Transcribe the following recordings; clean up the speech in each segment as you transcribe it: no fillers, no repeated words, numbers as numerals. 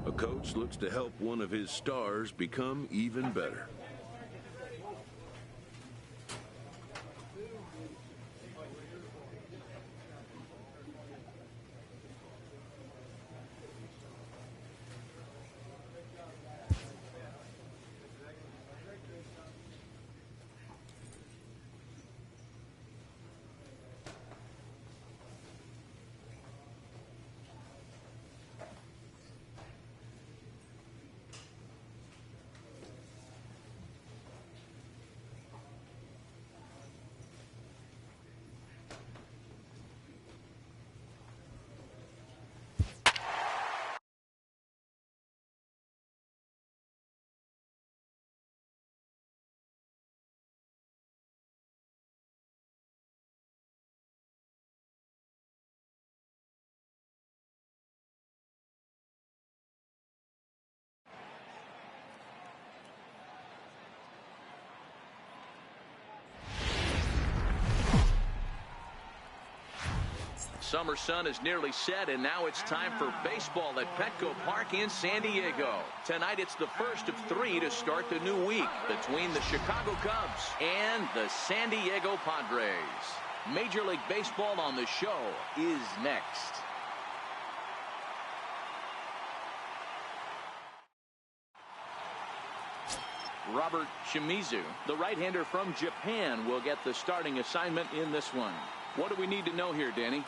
A coach looks to help one of his stars become even better. Summer sun is nearly set, and now it's time for baseball at Petco Park in San Diego. Tonight it's the first of 3 to start the new week between the Chicago Cubs and the San Diego Padres. Major League Baseball on the show is next. Robert Shimizu, the right-hander from Japan, will get the starting assignment in this one. What do we need to know here, Danny?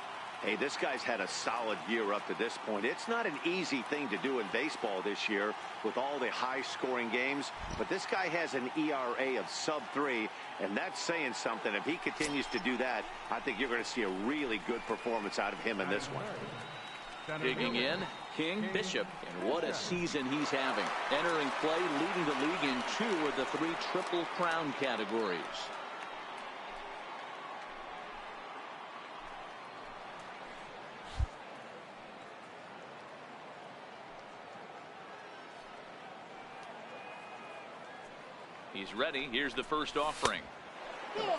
Hey, this guy's had a solid year up to this point. It's not an easy thing to do in baseball this year with all the high-scoring games, but this guy has an ERA of sub-3, and that's saying something. If he continues to do that, I think you're going to see a really good performance out of him in this one. Digging in, King Bishop, and what a season he's having. Entering play, leading the league in 2 of the 3 Triple Crown categories. He's ready. Here's the first offering.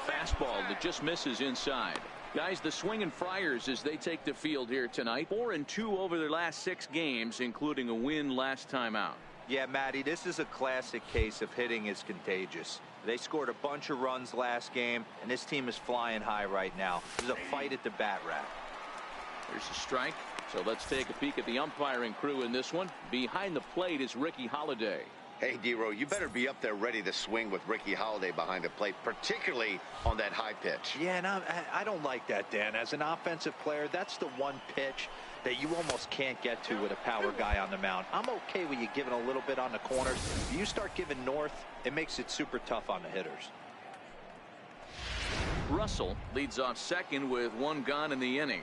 Fastball that just misses inside. Guys, the swinging Friars as they take the field here tonight. 4-2 over their last 6 games, including a win last time out. Yeah, Matty, this is a classic case of hitting is contagious. They scored a bunch of runs last game, and this team is flying high right now. There's a fight at the bat rack. There's a strike. So let's take a peek at the umpiring crew in this one. Behind the plate is Ricky Holiday. Hey, D-Row, you better be up there ready to swing with Ricky Holiday behind the plate, particularly on that high pitch. Yeah, and I don't like that, Dan. As an offensive player, that's the one pitch that you almost can't get to with a power guy on the mound. I'm okay with you giving a little bit on the corners. If you start giving north, it makes it super tough on the hitters. Russell leads off second with 1 gone in the inning.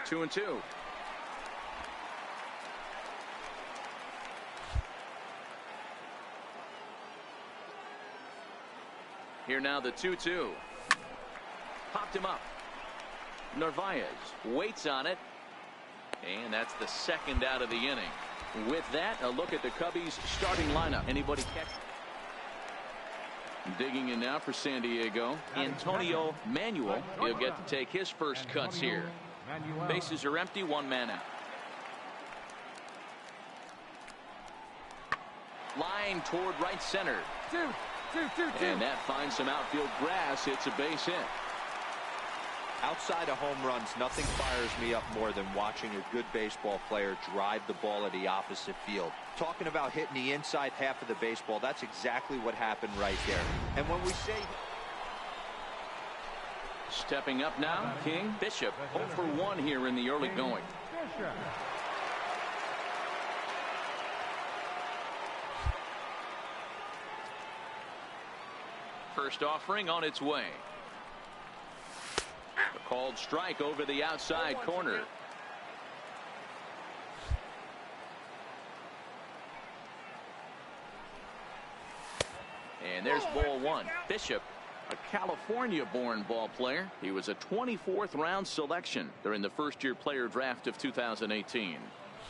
Two and two. Here now the 2-2. Popped him up. Narvaez waits on it. And that's the second out of the inning. With that, a look at the Cubbies starting lineup. Anybody catch? Digging in now for San Diego. Antonio Manuel. He'll get to take his first cuts here. Bases are empty, 1 man out. Line toward right center. And that finds some outfield grass. It's a base hit. Outside of home runs, nothing fires me up more than watching a good baseball player drive the ball at the opposite field. Talking about hitting the inside half of the baseball, that's exactly what happened right there. And when we say... Stepping up now, King Bishop, 0 for 1 here in the early going. First offering on its way. A called strike over the outside corner. And there's ball one. Bishop, a California-born ball player. He was a 24th round selection during the first-year player draft of 2018.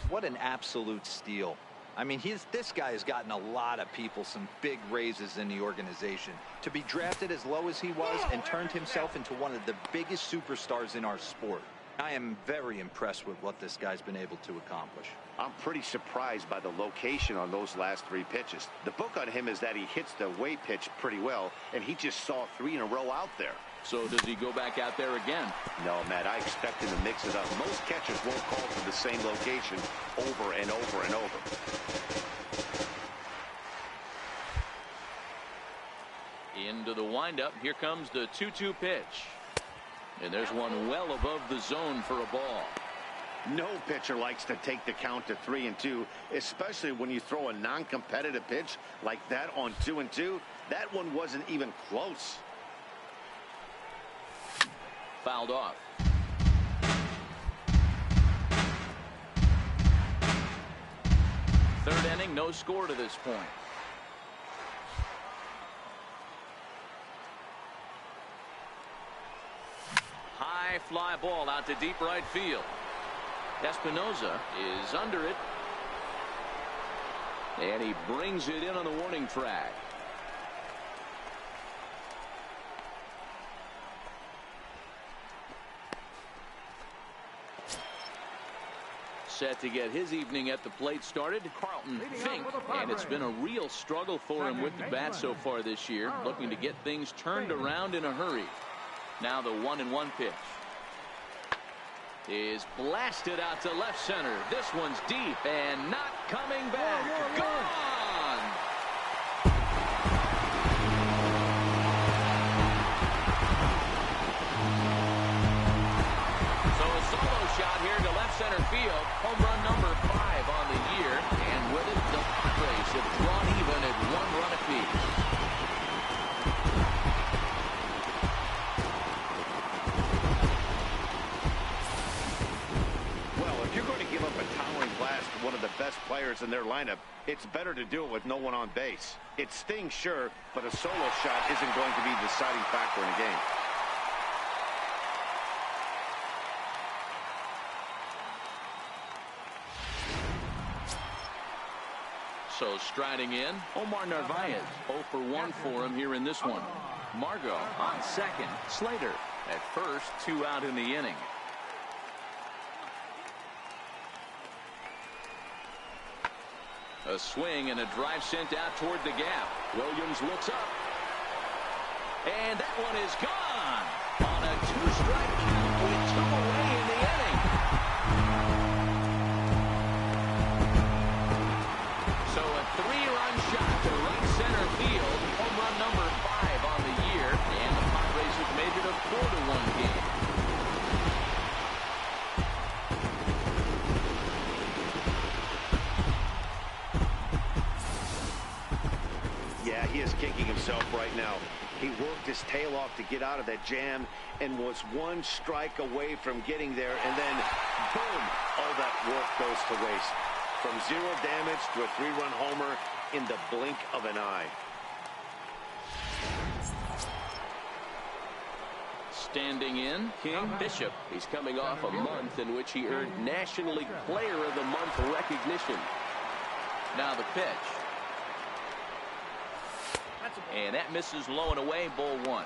What an absolute steal. I mean, this guy has gotten a lot of people some big raises in the organization. To be drafted as low as he was and turned himself into one of the biggest superstars in our sport. I am very impressed with what this guy's been able to accomplish. I'm pretty surprised by the location on those last 3 pitches. The book on him is that he hits the way pitch pretty well, and he just saw 3 in a row out there. So does he go back out there again? No, Matt, I expect him to mix it up. Most catchers won't call for the same location over and over and over. Into the windup. Here comes the 2-2 pitch. And there's one well above the zone for a ball. No pitcher likes to take the count to 3-2, especially when you throw a non-competitive pitch like that on 2-2. That one wasn't even close. Fouled off. Third inning, no score to this point. High fly ball out to deep right field. Espinoza is under it. And he brings it in on the warning track. Set to get his evening at the plate started, Carlton Fink, and it's been a real struggle for him with the bat so far this year, looking to get things turned around in a hurry. Now the 1-1 pitch is blasted out to left center. This one's deep and not coming back. Gone! So a solo shot here to left center field. Home run number 5 on the year. And with it, the Padres have drawn even at 1 run apiece. Well, if you're going to give up a towering blast to one of the best players in their lineup, it's better to do it with no one on base. It stings, sure, but a solo shot isn't going to be the deciding factor in a game. So striding in, Omar Narvaez. 0 for 1 for him here in this one. Margot on second. Slater at first. 2 out in the inning. A swing and a drive sent out toward the gap. Williams looks up. And that one is gone. On a 2-strike count with 2 away in the inning. So a 3-run shot to right center field. Home run number 5 on the year. And the Padres have made it a 4-1 game. Yeah, he is kicking himself right now. He worked his tail off to get out of that jam and was 1 strike away from getting there. And then, boom, all that work goes to waste. From 0 damage to a 3-run homer in the blink of an eye. Standing in, King Bishop. He's coming off a month in which he earned National League Player of the Month recognition. Now the pitch. And that misses low and away, ball 1.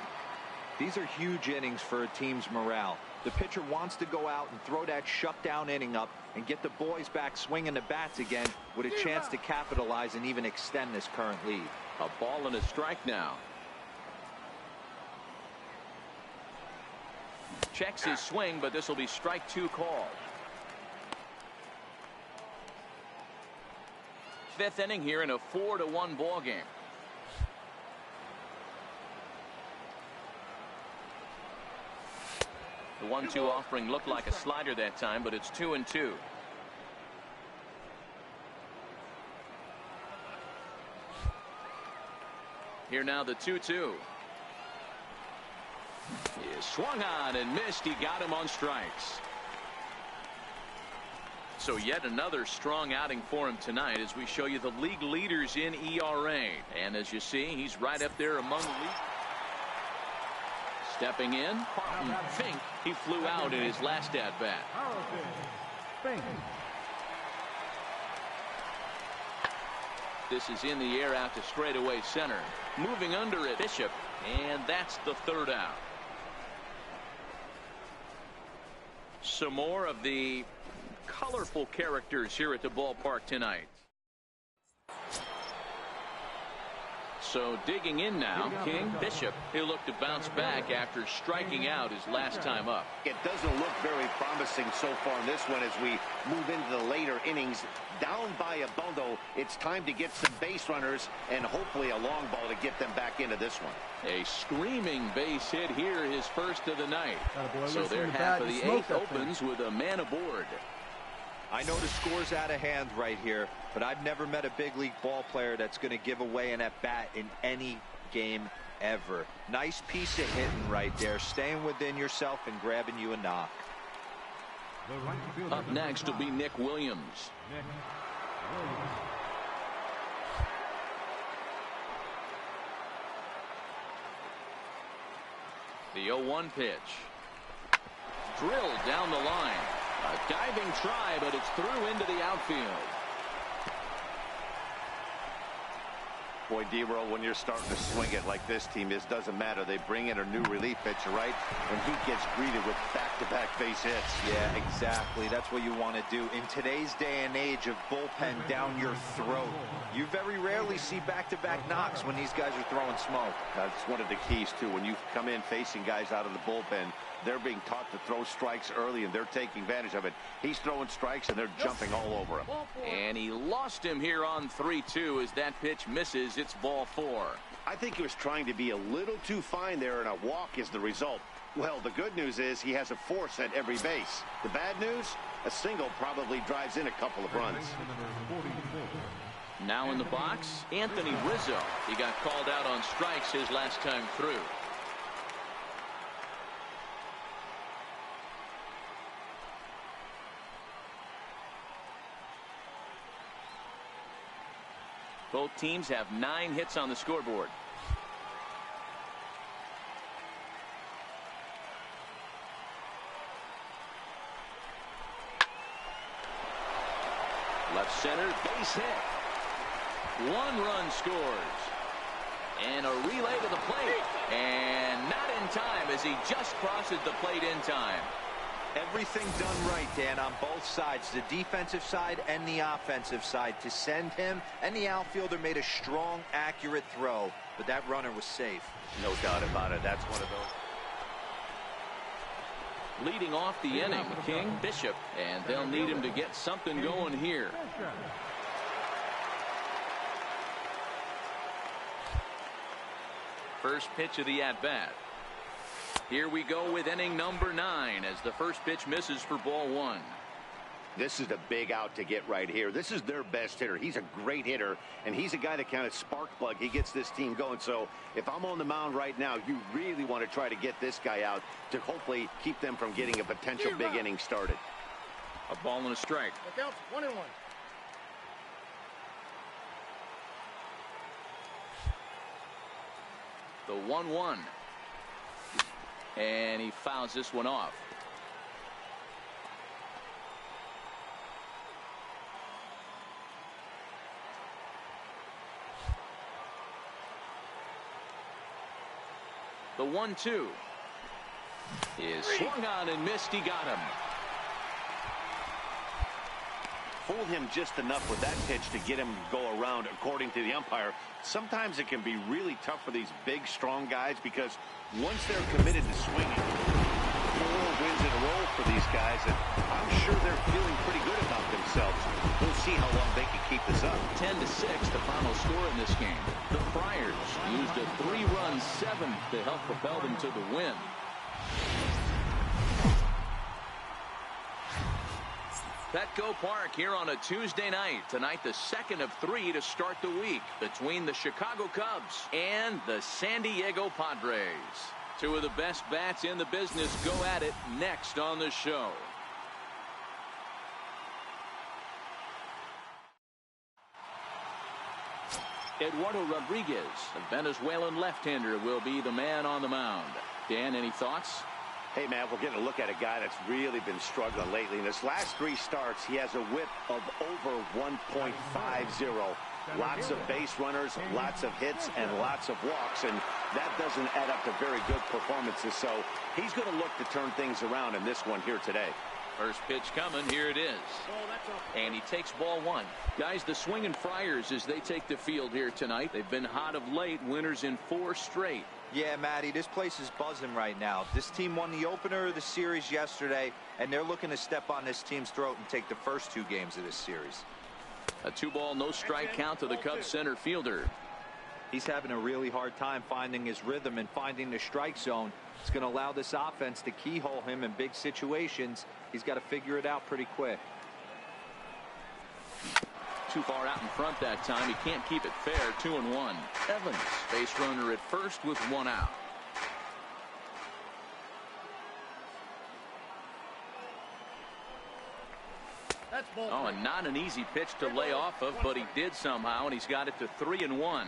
These are huge innings for a team's morale. The pitcher wants to go out and throw that shutdown inning up and get the boys back swinging the bats again with a chance to capitalize and even extend this current lead. A ball and a strike now. Checks his swing, but this will be strike 2 called. 5th inning here in a 4-1 ball game. The 1-2 offering looked like a slider that time, but it's 2-2. Here now the 2-2. He is swung on and missed. He got him on strikes. So yet another strong outing for him tonight as we show you the league leaders in ERA. And as you see, he's right up there among the league. Stepping in, Fink. He flew out in his last at-bat. This is in the air out to straightaway center. Moving under it, Bishop. And that's the third out. Some more of the colorful characters here at the ballpark tonight. So digging in now, King. Bishop, he'll look to bounce back after striking out his last time up. It doesn't look very promising so far in this one as we move into the later innings. Down by a bundle, it's time to get some base runners and hopefully a long ball to get them back into this one. A screaming base hit here, his first of the night. So their half of the eighth opens with a man aboard. I know the score's out of hand right here, but I've never met a big league ball player that's going to give away an at-bat in any game ever. Nice piece of hitting right there, staying within yourself and grabbing you a knock. Up next will be Nick Williams. The 0-1 pitch. Drilled down the line. A diving try, but it's through into the outfield. Boy, D-Roll, when you're starting to swing it like this team is, doesn't matter. They bring in a new relief pitcher, right? And he gets greeted with back-to-back base hits. Yeah, exactly. That's what you want to do. In today's day and age of bullpen down your throat, you very rarely see back-to-back knocks when these guys are throwing smoke. That's one of the keys, too. When you come in facing guys out of the bullpen, they're being taught to throw strikes early, and they're taking advantage of it. He's throwing strikes, and they're jumping all over him. And he lost him here on 3-2 as that pitch misses. It's ball 4. I think he was trying to be a little too fine there, and a walk is the result. Well, the good news is he has a force at every base. The bad news, a single probably drives in a couple of runs. Now in the box, Anthony Rizzo. He got called out on strikes his last time through. Both teams have 9 hits on the scoreboard. Left center, base hit. 1 run scores. And a relay to the plate. And not in time as he just crosses the plate in time. Everything done right, Dan, on both sides, the defensive side and the offensive side. To send him, and the outfielder made a strong, accurate throw, but that runner was safe. No doubt about it. That's one of those. Leading off the inning, King, Bishop, and they'll need him to get something going here. First pitch of the at-bat. Here we go with inning number 9 as the first pitch misses for ball 1. This is a big out to get right here. This is their best hitter. He's a great hitter, and he's a guy that kind of spark plug. He gets this team going. So if I'm on the mound right now, you really want to try to get this guy out to hopefully keep them from getting a potential big inning started. A ball and a strike. Look out, 1-1. The 1-1. And he fouls this one off. The 1-2 is swung on and missed. He got him. Fooled him just enough with that pitch to get him to go around, according to the umpire. Sometimes it can be really tough for these big, strong guys because once they're committed to swinging, 4 wins in a row for these guys, and I'm sure they're feeling pretty good about themselves. We'll see how long they can keep this up. 10-6, the final score in this game. The Friars used a 3-run 7th to help propel them to the win. Petco Park here on a Tuesday night. Tonight, the second of 3 to start the week between the Chicago Cubs and the San Diego Padres. 2 of the best bats in the business go at it next on the show. Eduardo Rodriguez, the Venezuelan left-hander, will be the man on the mound. Dan, any thoughts? Hey, man, we're getting a look at a guy that's really been struggling lately. In his last 3 starts, he has a whip of over 1.50. Lots of base runners, lots of hits, and lots of walks, and that doesn't add up to very good performances. So he's going to look to turn things around in this one here today. First pitch coming. Here it is. And he takes ball 1. Guys, the Swinging Friars, as they take the field here tonight, they've been hot of late, winners in 4 straight. Yeah, Matty, this place is buzzing right now. This team won the opener of the series yesterday, and they're looking to step on this team's throat and take the first 2 games of this series. A 2-ball, no strike count to the Cubs center fielder. He's having a really hard time finding his rhythm and finding the strike zone. It's going to allow this offense to keyhole him in big situations. He's got to figure it out pretty quick. Too far out in front that time. He can't keep it fair. 2-1. Evans, base runner at first with 1 out. Oh, and not an easy pitch to lay off of, but he did somehow, and he's got it to 3-1.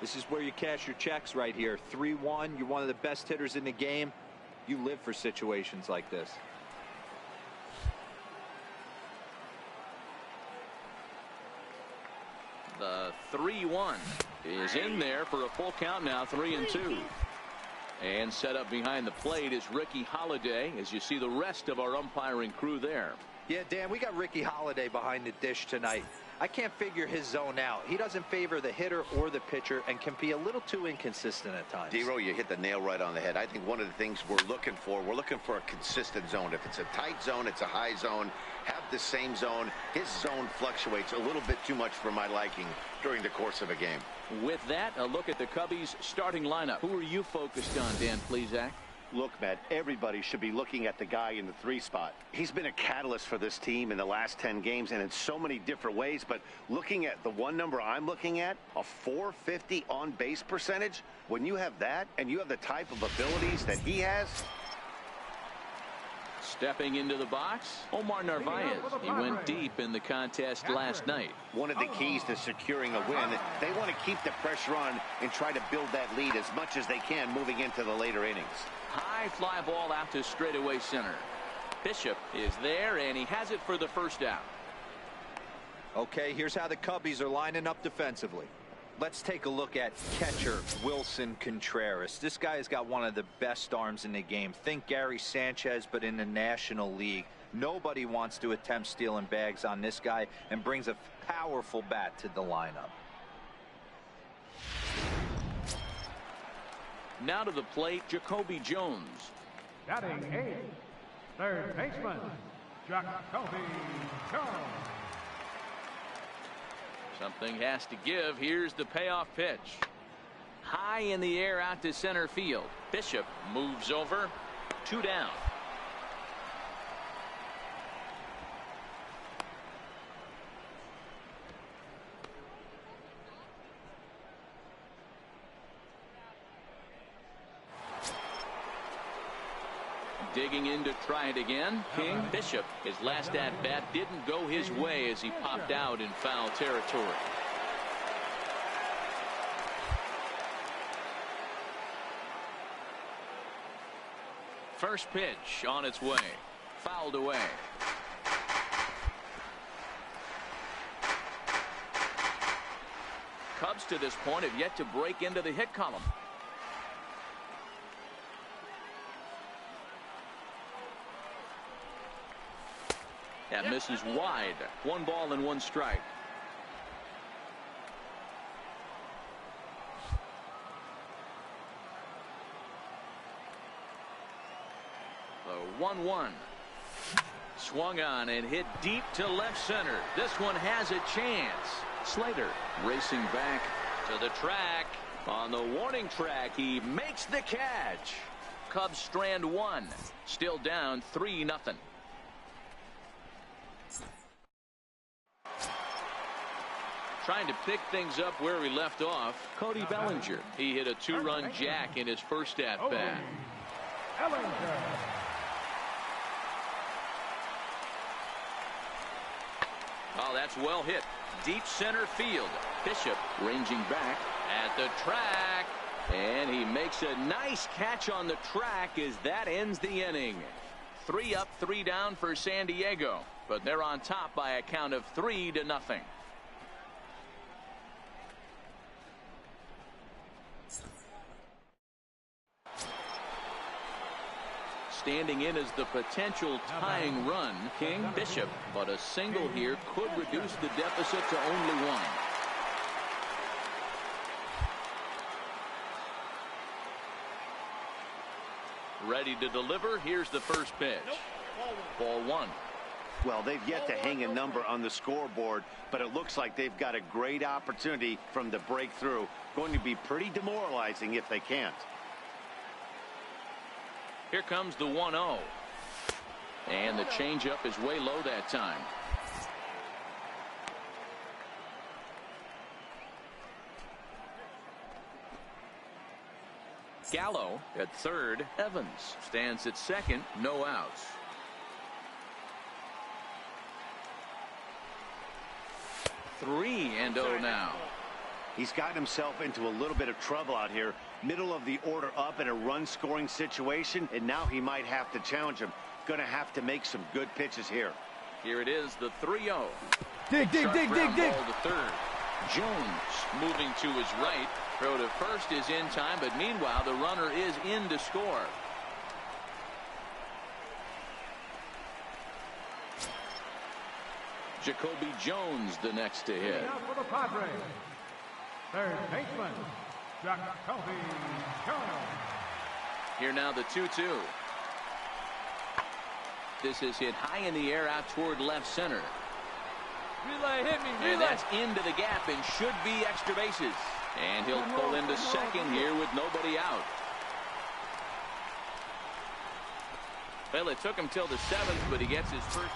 This is where you cash your checks right here. 3-1. You're one of the best hitters in the game. You live for situations like this. The 3-1 is in there for a full count now. 3-2. And set up behind the plate is Ricky Holiday, as you see the rest of our umpiring crew there. Yeah, Dan, we got Ricky Holiday behind the dish tonight. I can't figure his zone out. He doesn't favor the hitter or the pitcher and can be a little too inconsistent at times. D-Row, you hit the nail right on the head. I think one of the things we're looking for a consistent zone. If it's a tight zone, it's a high zone. Have the same zone. His zone fluctuates a little bit too much for my liking during the course of a game. With that, a look at the Cubbies starting lineup. Who are you focused on, Dan Plesac? Look, Matt, everybody should be looking at the guy in the 3 spot. He's been a catalyst for this team in the last 10 games and in so many different ways. But looking at the one number I'm looking at, a .450 on base percentage, when you have that and you have the type of abilities that he has. Stepping into the box, Omar Narvaez. He went deep in the contest last night. One of the keys to securing a win, they want to keep the pressure on and try to build that lead as much as they can moving into the later innings. High fly ball out to straightaway center. Bishop is there, and he has it for the first out. Okay, here's how the Cubbies are lining up defensively. Let's take a look at catcher Wilson Contreras. This guy has got one of the best arms in the game. Think Gary Sanchez, but in the National League. Nobody wants to attempt stealing bags on this guy, and brings a powerful bat to the lineup. Now to the plate, Jacoby Jones. Batting 8th, third baseman, Jacoby Jones. Something has to give. Here's the payoff pitch. High in the air out to center field. Bishop moves over. 2 down. Digging in to try it again. King. Bishop, his last at-bat didn't go his way as he popped out in foul territory. First pitch on its way. Fouled away. Cubs to this point have yet to break into the hit column. That misses wide. 1 ball and 1 strike. The 1-1. Swung on and hit deep to left center. This one has a chance. Slater racing back to the track. On the warning track, he makes the catch. Cubs strand 1. Still down 3-0. Trying to pick things up where we left off, Cody Bellinger. He hit a 2-run jack in his first at-bat. Oh, that's well hit. Deep center field. Bishop ranging back at the track. And he makes a nice catch on the track as that ends the inning. 3 up, 3 down for San Diego. But they're on top by a count of 3-0. Standing in as the potential tying run, King Bishop. But a single here could reduce the deficit to only 1. Ready to deliver. Here's the first pitch. Ball 1. Well, they've yet to hang a number on the scoreboard, but it looks like they've got a great opportunity from the breakthrough. Going to be pretty demoralizing if they can't. Here comes the 1-0. And the changeup is way low that time. Gallo at third. Evans stands at second. No outs. Three and 0 now. He's gotten himself into a little bit of trouble out here. Middle of the order up in a run-scoring situation, and now he might have to challenge him. Going to have to make some good pitches here. Here it is, the 3-0. Dig. Ball to third. Jones moving to his right. Throw to first is in time, but meanwhile the runner is in to score. Jacoby Jones the next to hit. Out for the Padres. Third baseman, Jacoby Jones. Here now the 2-2. This is hit high in the air out toward left center. Relay, hit me, relay. And that's into the gap and should be extra bases. And he'll pull into second here with nobody out. Well, it took him till the 7th, but he gets his first.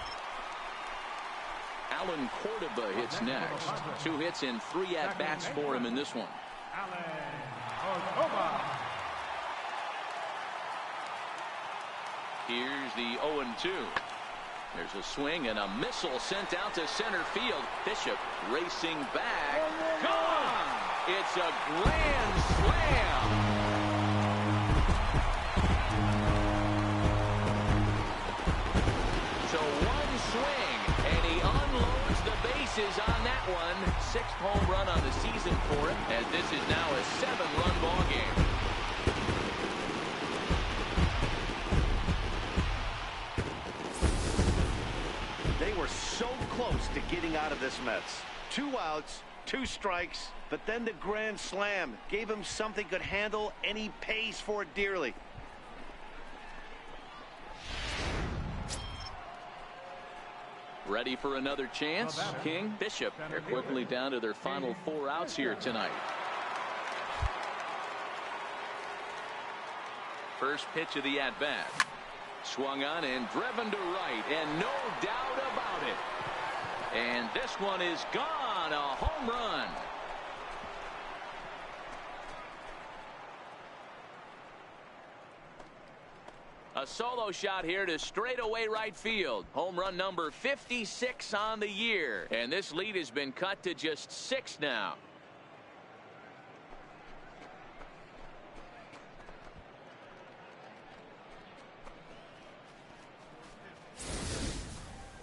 Alan Cordoba hits next. 2 hits and 3 at-bats for him in this one. Alan Cordoba. Here's the 0-2. There's a swing and a missile sent out to center field. Bishop racing back. Gone! It's a grand slam. So one swing, and he unloads the bases on that one. 6th home run on the season for him, as this is now a 7-run ball game. They were so close to getting out of this mess. 2 outs, 2 strikes, but then the grand slam gave him something he could handle, and he pays for it dearly. Ready for another chance? King, Bishop, they're quickly down to their final 4 outs here tonight. First pitch of the at-bat. Swung on and driven to right, and no doubt about it. And this one is gone, a home run. A solo shot here to straightaway right field. Home run number 56 on the year. And this lead has been cut to just 6 now.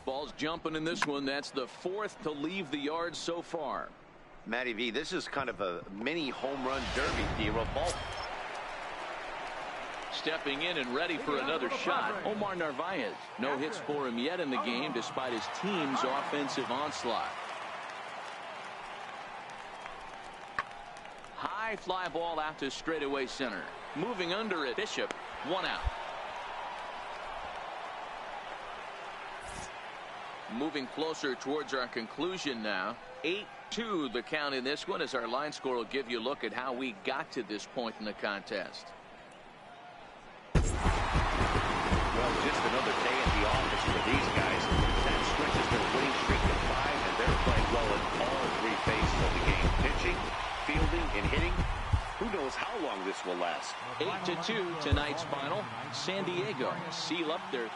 Ball's jumping in this one. That's the 4th to leave the yard so far. Matty V, this is kind of a mini home run derby deal. A ball. Stepping in and ready for another shot, Omar Narvaez. No hits for him yet in the game despite his team's offensive onslaught. High fly ball out to straightaway center. Moving under it, Bishop, 1 out. Moving closer towards our conclusion now. 8-2 the count in this one, as our line score will give you a look at how we got to this point in the contest. Well, just another day at the office for these guys. That stretches their winning streak to 5, and they're playing well in all 3 phases of the game. Pitching, fielding, and hitting. Who knows how long this will last. 8-2 tonight's final. San Diego seal up their.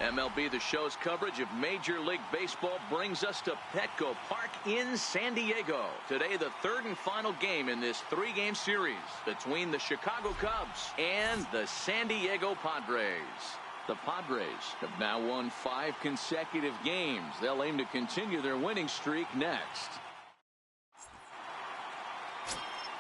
MLB The Show's coverage of Major League Baseball brings us to Petco Park in San Diego. Today, the third and final game in this three-game series between the Chicago Cubs and the San Diego Padres. The Padres have now won 5 consecutive games. They'll aim to continue their winning streak next.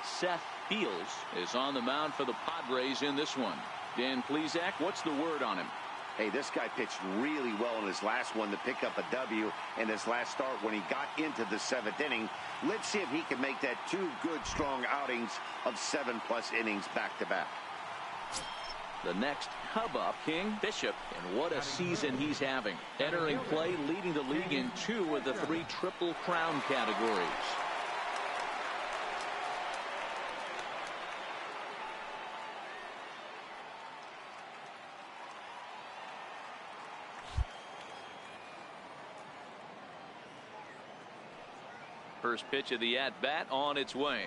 Seth Fields is on the mound for the Padres in this one. Dan Plesac, what's the word on him? Hey, this guy pitched really well in his last one to pick up a W in his last start when he got into the 7th inning. Let's see if he can make that 2 good, strong outings of 7+ innings back-to-back. The next Cub up, King Bishop, and what a season he's having. Entering play, leading the league in 2 of the 3 Triple Crown categories. First pitch of the at-bat on its way.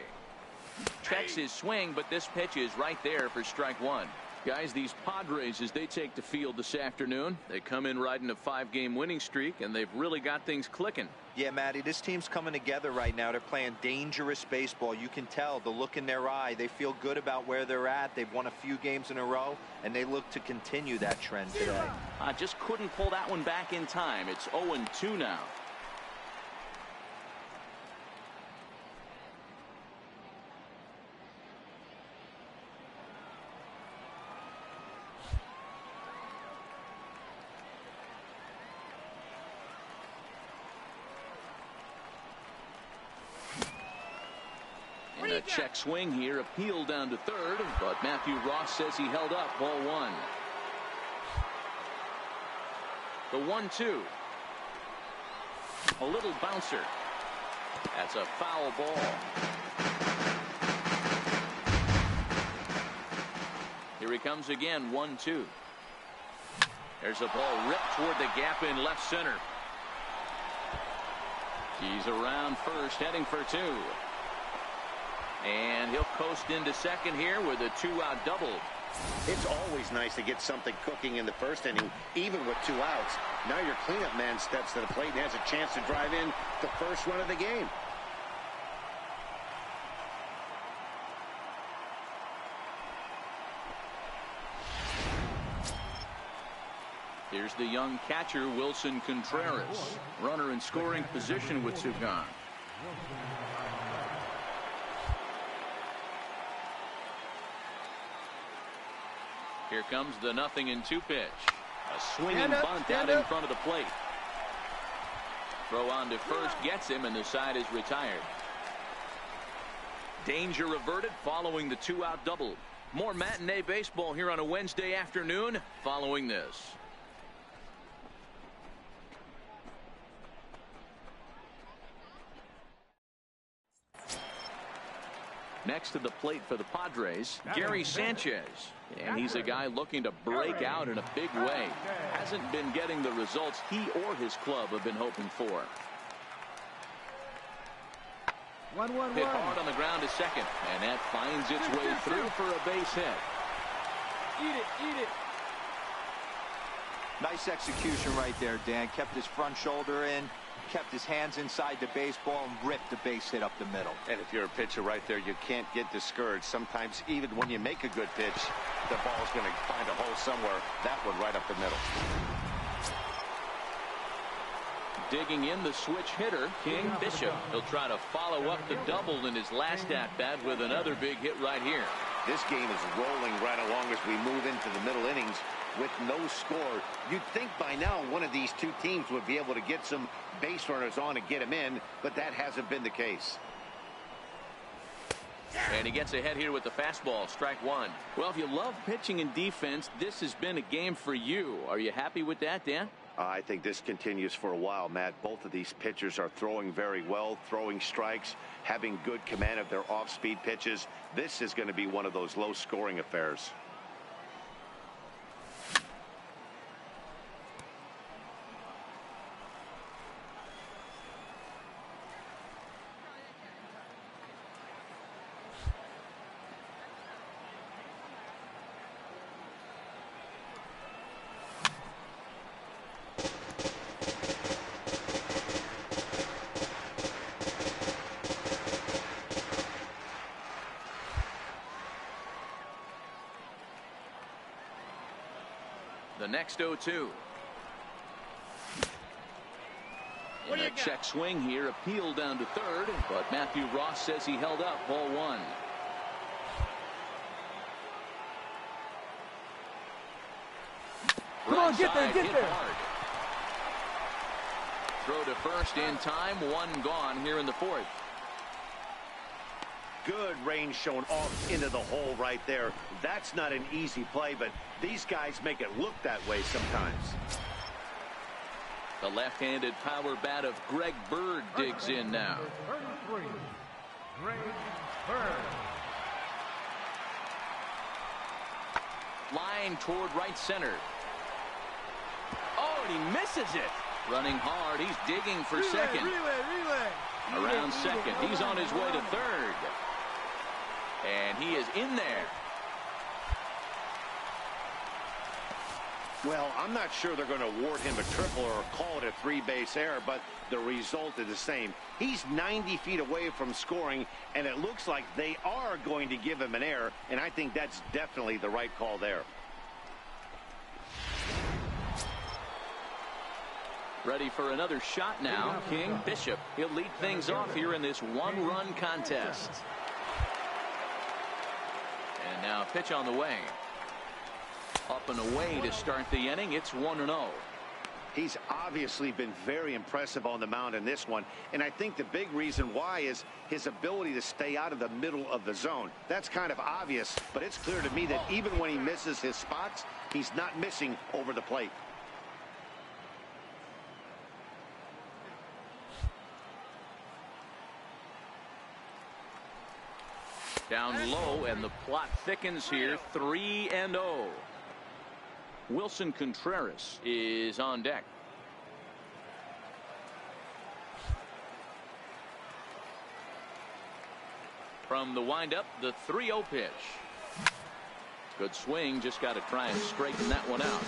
Checks his swing, but this pitch is right there for strike 1. Guys, these Padres, as they take the field this afternoon, they come in riding a 5-game winning streak, and they've really got things clicking. Yeah, Matty, this team's coming together right now. They're playing dangerous baseball. You can tell the look in their eye. They feel good about where they're at. They've won a few games in a row, and they look to continue that trend today. I just couldn't pull that one back in time. It's 0-2 now. A check swing here, appeal down to third, but Matthew Ross says he held up ball 1. The 1-2. A little bouncer. That's a foul ball. Here he comes again, 1-2. There's a ball ripped toward the gap in left center. He's around first, heading for 2. And he'll coast into second here with a 2-out double. It's always nice to get something cooking in the first inning, even with 2 outs. Now your cleanup man steps to the plate and has a chance to drive in the first run of the game. Here's the young catcher, Wilson Contreras. Runner in scoring position with 2 gone. Here comes the 0-2 pitch. A swinging bunt out in front of the plate. Throw on to first gets him, and the side is retired. Danger averted following the 2-out double. More matinee baseball here on a Wednesday afternoon following this. Next to the plate for the Padres, Gary Sanchez. And he's a guy looking to break out in a big way. Hasn't been getting the results he or his club have been hoping for. 1-1-1. Hit hard on the ground to second. And that finds its way through for a base hit. Eat it. Nice execution right there, Dan. Kept his front shoulder in, kept his hands inside the baseball, and ripped the base hit up the middle. And if you're a pitcher right there, you can't get discouraged. Sometimes even when you make a good pitch, the ball's going to find a hole somewhere. That one right up the middle. Digging in the switch hitter, King Bishop. He'll try to follow up the double in his last at-bat with another big hit right here. This game is rolling right along as we move into the middle innings with no score. You'd think by now one of these 2 teams would be able to get some base runners on and get him in, but that hasn't been the case. And he gets ahead here with the fastball, strike 1. Well, if you love pitching and defense, this has been a game for you. Are you happy with that, Dan? I think this continues for a while, Matt. Both of these pitchers are throwing very well, throwing strikes, having good command of their off-speed pitches. This is going to be one of those low-scoring affairs. next 0-2. In a check swing here, appeal down to third, but Matthew Ross says he held up. Ball 1. Come on, get there, get there. Hard. Throw to first in time. 1 gone here in the 4th. Good range shown off into the hole right there. That's not an easy play, but these guys make it look that way sometimes. The left-handed power bat of Greg Bird digs in now. 33, Greg Bird. Line toward right center. Oh, and he misses it. Running hard. He's digging for second. Relay. Around second. He's on his way to third. And he is in there. Well, I'm not sure they're going to award him a triple or call it a 3-base error, but the result is the same. He's 90 feet away from scoring, and it looks like they are going to give him an error, and I think that's definitely the right call there. Ready for another shot now. King Bishop. He'll lead things off here in this 1-run contest. And now a pitch on the way. Up and away to start the inning. It's 1-0. He's obviously been very impressive on the mound in this one, and I think the big reason why is his ability to stay out of the middle of the zone. That's kind of obvious, but it's clear to me that even when he misses his spots, he's not missing over the plate. Down low, and the plot thickens here. 3-0. Wilson Contreras is on deck. From the windup, the 3-0 pitch. Good swing, just got to try and straighten that one out.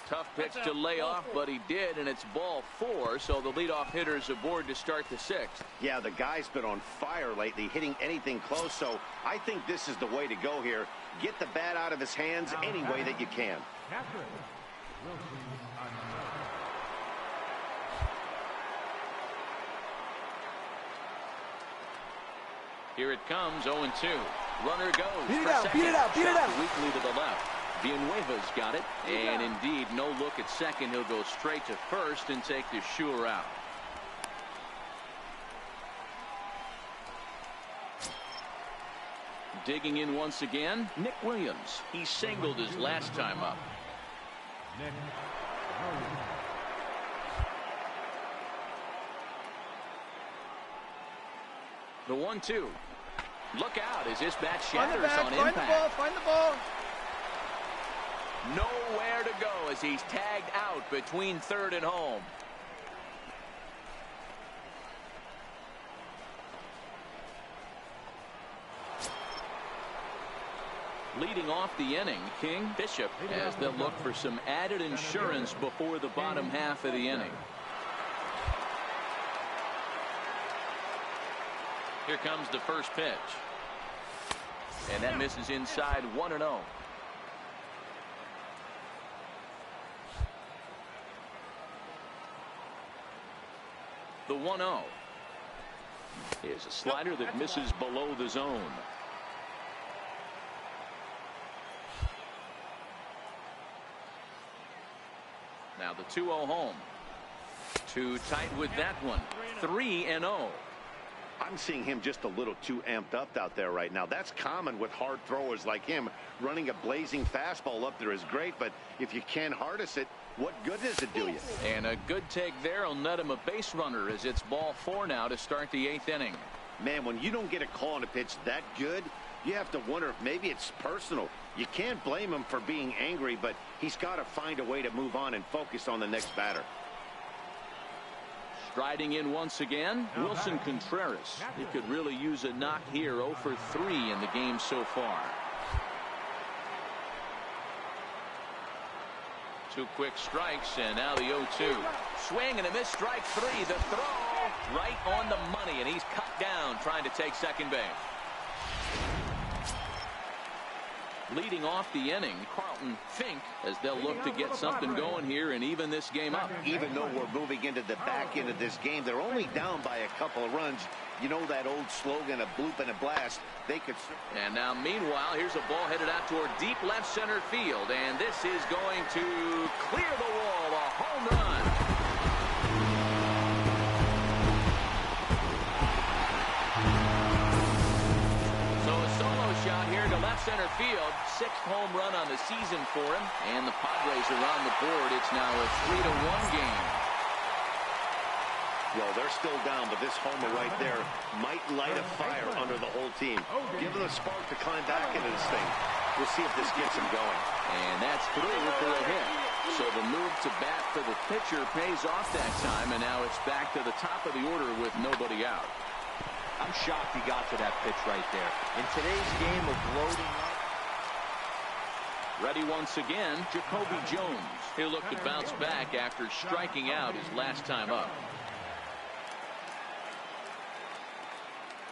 Tough pitch to lay off, but he did, and it's ball 4, so the leadoff hitter's aboard to start the 6th. Yeah, the guy's been on fire lately, hitting anything close, so I think this is the way to go here. Get the bat out of his hands any way that you can. Here it comes, 0-2. Runner goes. Beat it for out, second. beat it out, beat it Shot out. weakly to the left. Villanueva's got it, and indeed, no look at second. He'll go straight to first and take the sure out. Digging in once again, Nick Williams. He singled his last time up. The 1-2. Look out as this bat shatters on impact. Find the ball. Nowhere to go as he's tagged out between third and home. Leading off the inning, King Bishop, as they'll look for some added insurance before the bottom half of the inning. Here comes the first pitch. And that misses inside. 1-0. The 1-0 is a slider that misses below the zone. Now the 2-0 home. Too tight with that one. 3-0. I'm seeing him just a little too amped up out there right now. That's common with hard throwers like him. Running a blazing fastball up there is great, but if you can't harness it, what good does it do you? And a good take there will net him a base runner as it's ball 4 now to start the 8th inning. Man, when you don't get a call on a pitch that good, you have to wonder if maybe it's personal. You can't blame him for being angry, but he's got to find a way to move on and focus on the next batter. Striding in once again, Wilson Contreras. He could really use a knock here. 0 for 3 in the game so far. 2 quick strikes, and now the 0-2. Swing and a miss, strike 3. The throw. right on the money, and he's cut down trying to take second base. Leading off the inning, Carlton Fink, as they'll look to get something going here and even this game up. Even though we're moving into the back end of this game, they're only down by a couple of runs. You know that old slogan, a bloop and a blast. They could. And now, meanwhile, here's a ball headed out toward deep left center field, and this is going to clear the wall, a home run. Shot here to left center field. 6th home run on the season for him, and the Padres are on the board. It's now a 3-1 game. Well, they're still down, but this homer right there might light a fire under the whole team. Give them a spark to climb back into this thing. We'll see if this gets them going. And that's through for a hit. So the move to bat for the pitcher pays off that time, and now it's back to the top of the order with nobody out. I'm shocked he got to that pitch right there. In today's game of loading up. Ready once again, Jacoby Jones. He'll look to bounce back after striking out his last time up.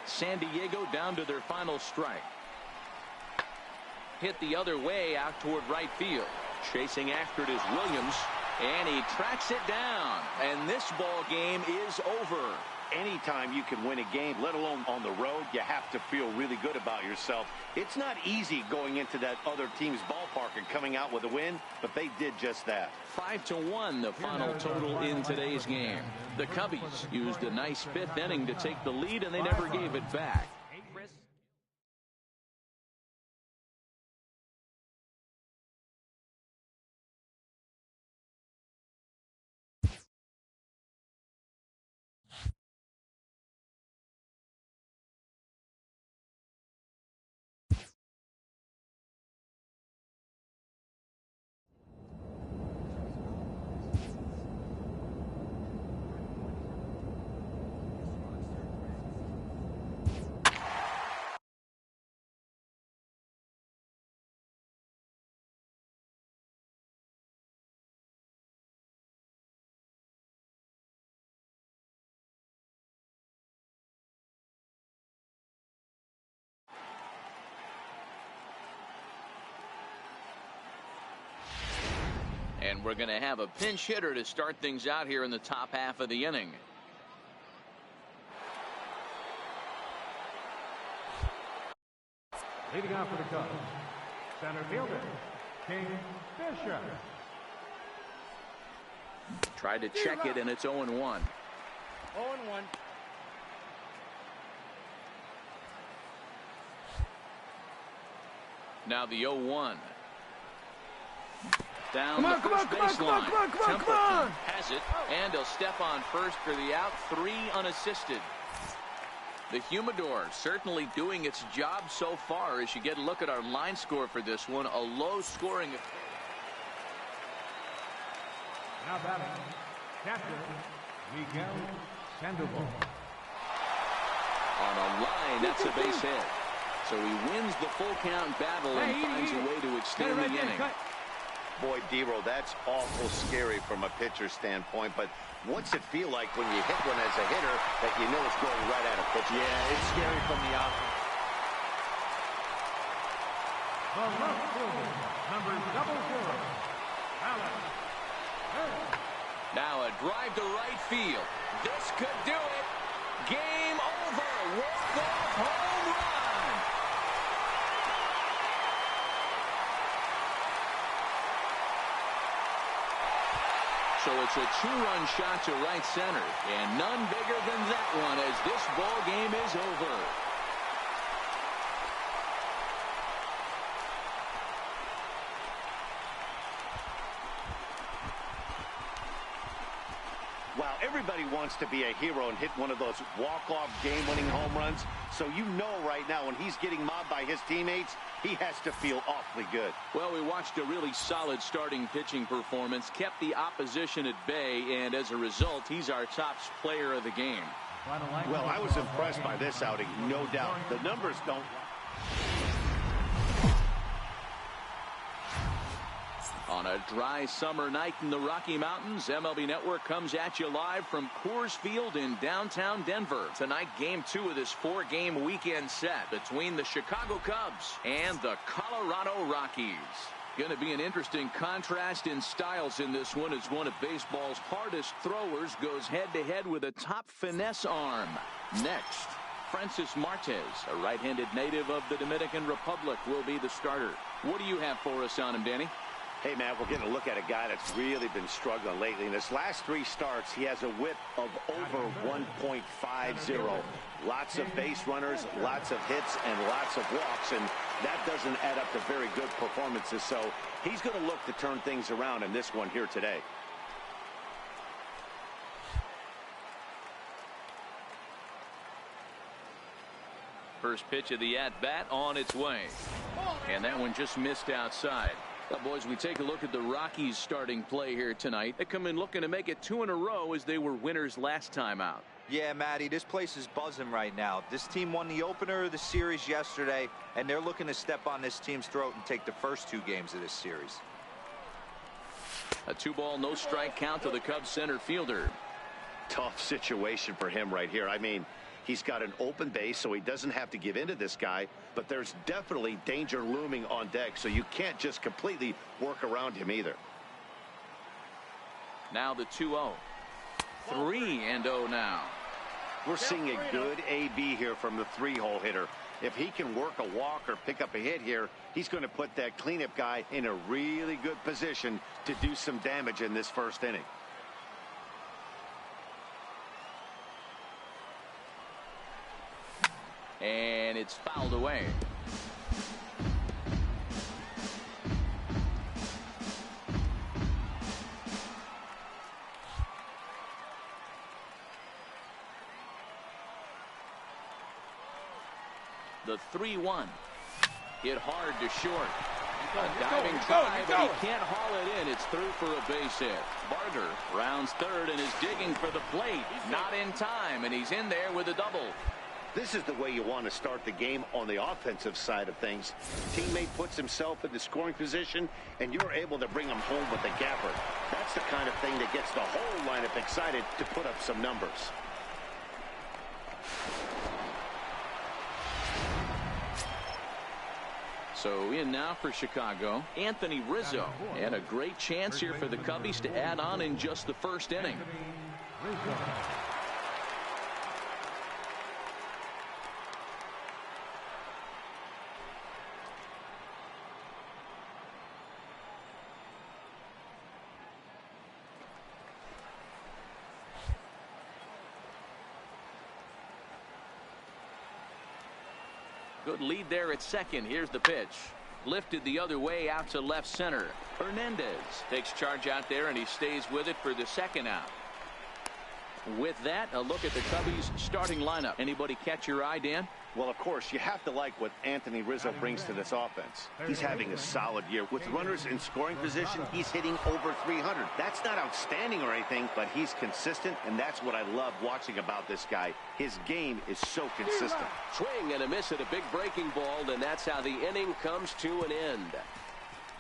San Diego down to their final strike. Hit the other way out toward right field. Chasing after it is Williams, and he tracks it down. And this ball game is over. Anytime you can win a game, let alone on the road, you have to feel really good about yourself. It's not easy going into that other team's ballpark and coming out with a win, but they did just that. 5-1 the final total in today's game. The Cubbies used a nice 5th inning to take the lead, and they never gave it back. And we're going to have a pinch hitter to start things out here in the top half of the inning. Leading off for the Cubs, center fielder, King Fisher. Tried to check it, and it's 0-1. 0-1. Now the 0-1. Down Come on, the come on, first come on, base come on, line. come on, come on, come on. Has it, and he'll step on first for the out. 3 unassisted. The Humidor certainly doing its job so far. As you get a look at our line score for this one, a low scoring. Now batting, catcher Miguel Sandoval. On a line, that's a base hit. So he wins the full count battle and finds a way to extend the inning. Boy, D-Row, that's awful scary from a pitcher standpoint, but what's it feel like when you hit one as a hitter that you know it's going right at a pitcher? Yeah, it's scary from the outside. The left fielder, number 00, Alex. Now a drive to right field. This could do it. Game over. Walk-off home run. So it's a 2-run shot to right center, and none bigger than that one as this ball game is over. Wow, everybody wants to be a hero and hit one of those walk-off game-winning home runs. So you know right now when he's getting mobbed by his teammates, he has to feel awfully good. Well, we watched a really solid starting pitching performance, kept the opposition at bay, and as a result, he's our top player of the game. Well, I was impressed by this outing, no doubt. The numbers don't. On a A dry summer night in the Rocky Mountains. MLB Network comes at you live from Coors Field in downtown Denver. Tonight, game 2 of this 4-game weekend set between the Chicago Cubs and the Colorado Rockies. Going to be an interesting contrast in styles in this one as one of baseball's hardest throwers goes head-to-head with a top finesse arm. Next, Francis Martes, a right-handed native of the Dominican Republic, will be the starter. What do you have for us on him, Danny? Hey, man, we're getting a look at a guy that's really been struggling lately. In his last 3 starts, he has a whip of over 1.50. Lots of base runners, lots of hits, and lots of walks, and that doesn't add up to very good performances. So he's going to look to turn things around in this one here today. First pitch of the at-bat on its way. And that one just missed outside. Well, boys, we take a look at the Rockies starting play here tonight. They come in looking to make it 2 in a row as they were winners last time out. Yeah, Matty, this place is buzzing right now. This team won the opener of the series yesterday, and they're looking to step on this team's throat and take the first 2 games of this series. A 2-ball, no strike count to the Cubs center fielder. Tough situation for him right here. I mean, he's got an open base, so he doesn't have to give in to this guy, but there's definitely danger looming on deck, so you can't just completely work around him either. Now the 2-0. 3-0 now. We're seeing a good AB here from the 3-hole hitter. If he can work a walk or pick up a hit here, he's going to put that cleanup guy in a really good position to do some damage in this first inning. And it's fouled away. The 3-1. Hit hard to short. A diving drive, but he can't haul it in. It's through for a base hit. Barger rounds third and is digging for the plate. Not in time, and he's in there with a double. This is the way you want to start the game on the offensive side of things. Teammate puts himself in the scoring position, and you're able to bring him home with a gapper. That's the kind of thing that gets the whole lineup excited to put up some numbers. So in now for Chicago, Anthony Rizzo. And a great chance here for the Cubbies to add on in just the first inning. Good lead there at second. Here's the pitch. Lifted the other way out to left center. Hernandez takes charge out there, and he stays with it for the second out. With that, a look at the Cubbies starting lineup. Anybody catch your eye, Dan? Well, of course, you have to like what Anthony Rizzo brings to this offense. He's having a solid year. With runners in scoring position, he's hitting over 300. That's not outstanding or anything, but he's consistent, and that's what I love watching about this guy. His game is so consistent. Swing and a miss at a big breaking ball, and that's how the inning comes to an end.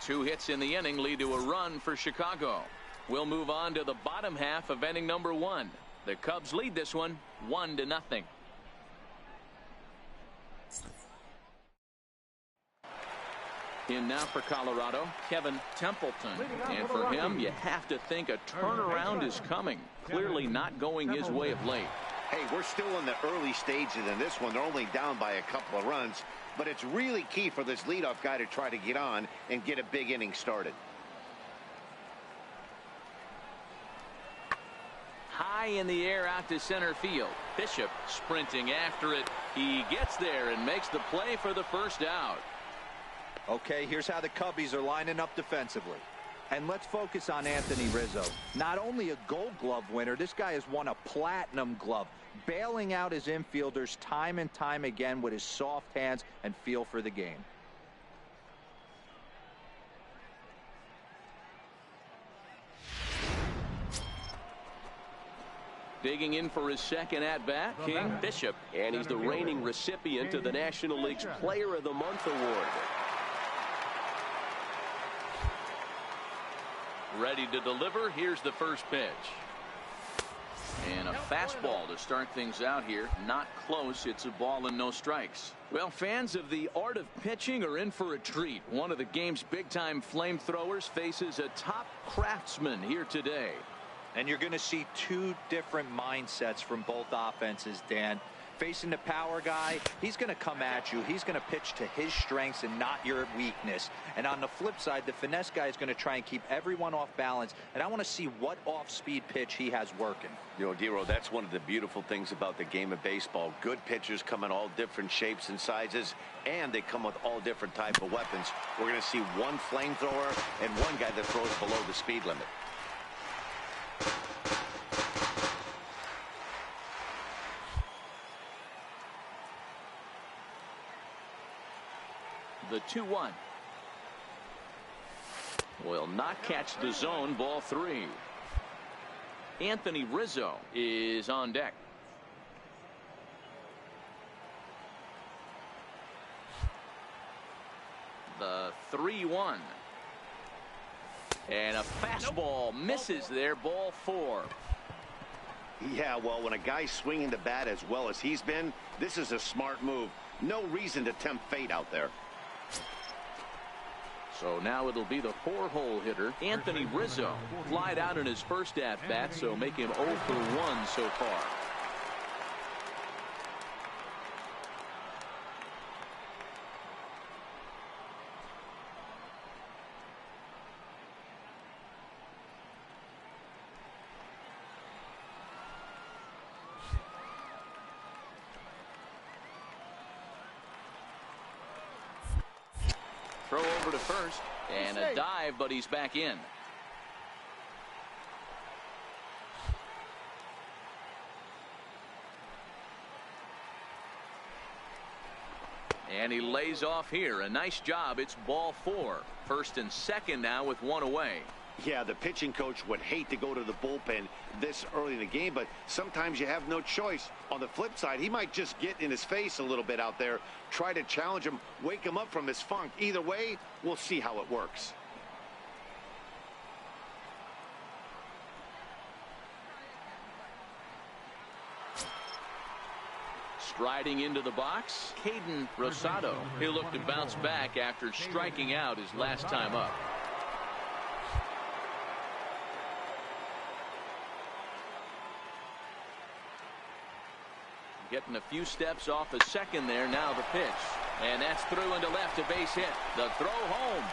2 hits in the inning lead to a run for Chicago. We'll move on to the bottom half of inning number 1. The Cubs lead this one 1-0. In now for Colorado, Kevin Templeton. And for him, you have to think a turnaround is coming. Clearly not going his way of late. Hey, we're still in the early stages in this one. They're only down by a couple of runs. But it's really key for this leadoff guy to try to get on and get a big inning started. High in the air out to center field. Bishop sprinting after it. He gets there and makes the play for the first out. Okay, here's how the Cubbies are lining up defensively. And let's focus on Anthony Rizzo. Not only a Gold Glove winner, this guy has won a Platinum Glove, bailing out his infielders time and time again with his soft hands and feel for the game. Digging in for his second at-bat, King Bishop. And he's the reigning recipient of the National League's Player of the Month award. Ready to deliver. Here's the first pitch. And a fastball to start things out here. Not close. It's a ball and no strikes. Well, fans of the art of pitching are in for a treat. One of the game's big-time flamethrowers faces a top craftsman here today. And you're going to see two different mindsets from both offenses, Dan. Facing the power guy, he's going to come at you. He's going to pitch to his strengths and not your weakness. And on the flip side, the finesse guy is going to try and keep everyone off balance. And I want to see what off-speed pitch he has working. You know, Dero, that's one of the beautiful things about the game of baseball. Good pitchers come in all different shapes and sizes, and they come with all different type of weapons. We're going to see one flamethrower and one guy that throws below the speed limit. The 2-1 will not catch the zone. Ball 3. Anthony Rizzo is on deck. The 3-1 and a fastball misses there. Ball 4. Yeah, well, when a guy's swinging the bat as well as he's been, this is a smart move. No reason to tempt fate out there. So now it'll be the 4-hole hitter, Anthony Rizzo. Flied out in his first at-bat, so make him 0 for 1 so far. Throw over to first, and a dive, but he's back in. And he lays off here. A nice job. It's ball 4. First and second now with one away. Yeah, the pitching coach would hate to go to the bullpen this early in the game, but sometimes you have no choice. On the flip side, he might just get in his face a little bit out there, try to challenge him, wake him up from his funk. Either way, we'll see how it works. Striding into the box, Caden Rosado. He'll look to bounce back after striking out his last time up. Getting a few steps off the second there. Now the pitch. And that's through into left, a base hit. The throw home.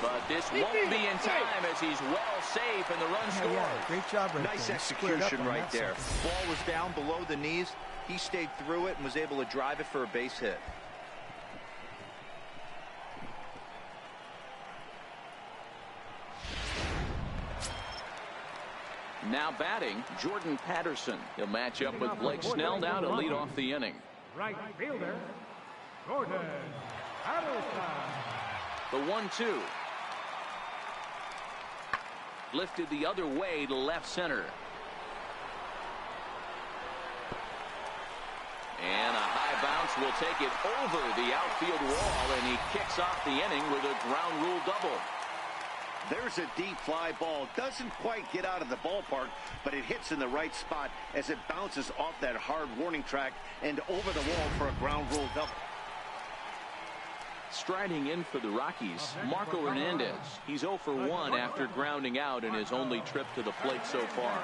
But this won't be in time as he's well safe and the run scores. Yeah, great job right Nice there. execution right there. Second. Ball was down below the knees. He stayed through it and was able to drive it for a base hit. Now batting, Jordan Patterson. He'll match up with Blake Snell now to lead off the inning. Right fielder, Jordan Patterson. The 1-2. Lifted the other way to left center. And a high bounce will take it over the outfield wall, and he kicks off the inning with a ground rule double. There's a deep fly ball. Doesn't quite get out of the ballpark, but it hits in the right spot as it bounces off that hard warning track and over the wall for a ground rule double. Striding in for the Rockies, Marco Hernandez. He's 0 for 1 after grounding out in his only trip to the plate so far.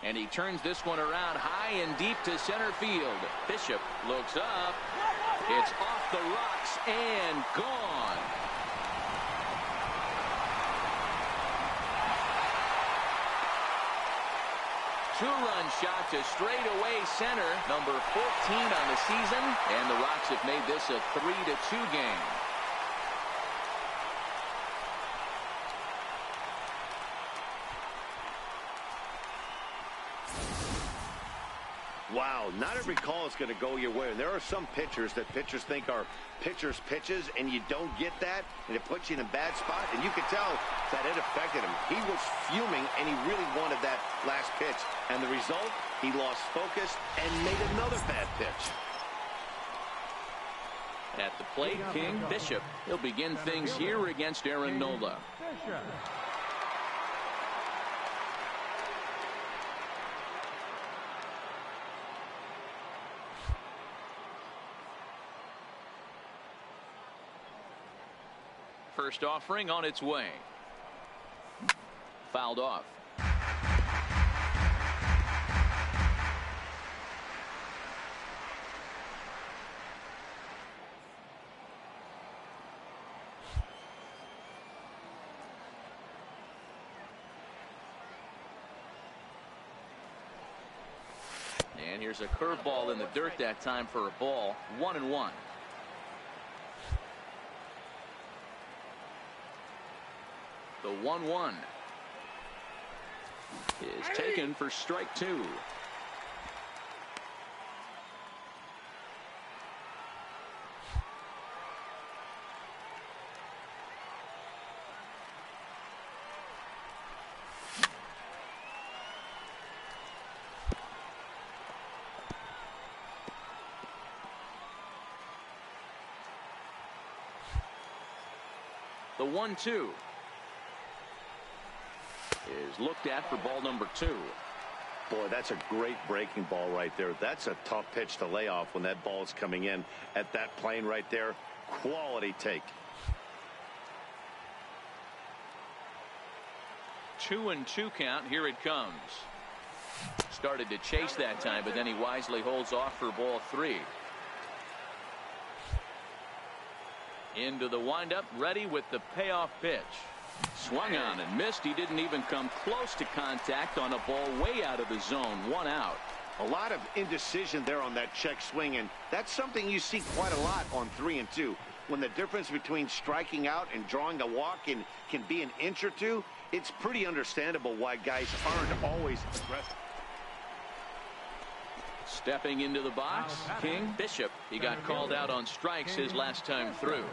And he turns this one around high and deep to center field. Bishop looks up. It's off the rocks and gone. Two-run shot to straightaway center. Number 14 on the season. And the Rocks have made this a 3-2 game. Wow, not every call is going to go your way. And there are some pitchers that pitchers think are pitchers' pitches, and you don't get that, and it puts you in a bad spot. And you could tell that it affected him. He was fuming, and he really wanted that last pitch. And the result, he lost focus and made another bad pitch. At the plate, King Bishop. He'll begin things here against Aaron Nola. Bishop. First offering on its way. Fouled off. And here's a curveball in the dirt that time for a ball. 1-1. The 1-1 is taken for strike 2. The 1-2 is looked at for ball number 2. Boy, that's a great breaking ball right there. That's a tough pitch to lay off when that ball is coming in at that plane right there. Quality take. 2-2 count. Here it comes. Started to chase that time, but then he wisely holds off for ball 3. Into the windup, ready with the payoff pitch. Swung on and missed. He didn't even come close to contact on a ball way out of the zone. 1 out. A lot of indecision there on that check swing, and that's something you see quite a lot on 3 and 2. When the difference between striking out and drawing a walk can be an inch or two, it's pretty understandable why guys aren't always aggressive. Stepping into the box, King Bishop. He got called out on strikes his last time through.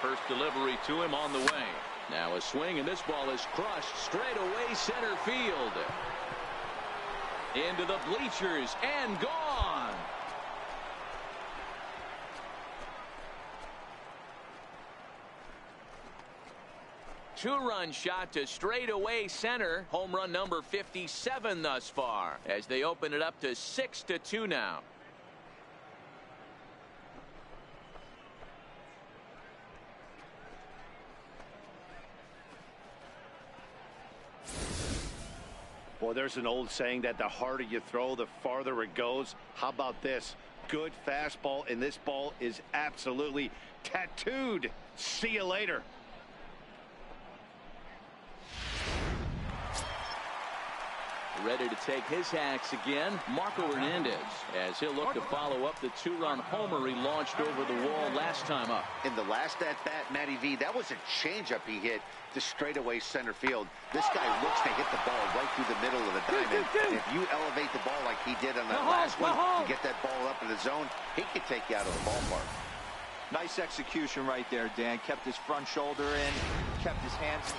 First delivery to him on the way. Now a swing, and this ball is crushed straight away center field. Into the bleachers and gone. Two-run shot to straightaway center. Home run number 57 thus far as they open it up to 6-2 now. Well, there's an old saying that the harder you throw, the farther it goes. How about this? Good fastball, and this ball is absolutely tattooed. See you later. Ready to take his hacks again, Marco Hernandez, as he'll look to follow up the 2-run homer he launched over the wall last time up. In the last at-bat, Matty V, that was a changeup he hit to straightaway center field. This guy looks to hit the ball right through the middle of the diamond. And if you elevate the ball like he did on that last one, and get that ball up in the zone, he could take you out of the ballpark. Nice execution right there, Dan. Kept his front shoulder in, kept his hands.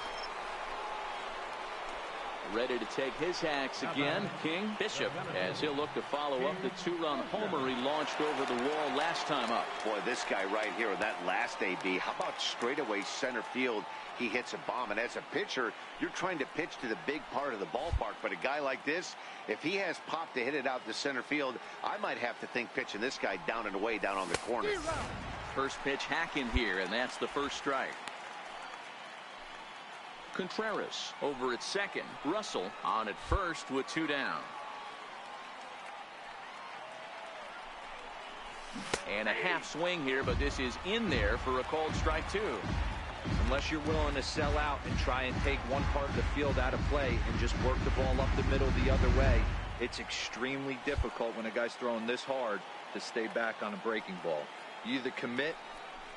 Ready to take his hacks again, King Bishop, as he'll look to follow up the 2-run homer he launched over the wall last time up. Boy, this guy right here, that last AB, how about straightaway center field? He hits a bomb, and as a pitcher, you're trying to pitch to the big part of the ballpark, but a guy like this, if he has pop to hit it out to center field, I might have to think pitching this guy down and away down on the corner. First pitch hack in here, and that's the first strike. Contreras over at second. Russell on at first with 2 down. And a half swing here, but this is in there for a called strike 2. Unless you're willing to sell out and try and take one part of the field out of play and just work the ball up the middle the other way, it's extremely difficult when a guy's throwing this hard to stay back on a breaking ball. You either commit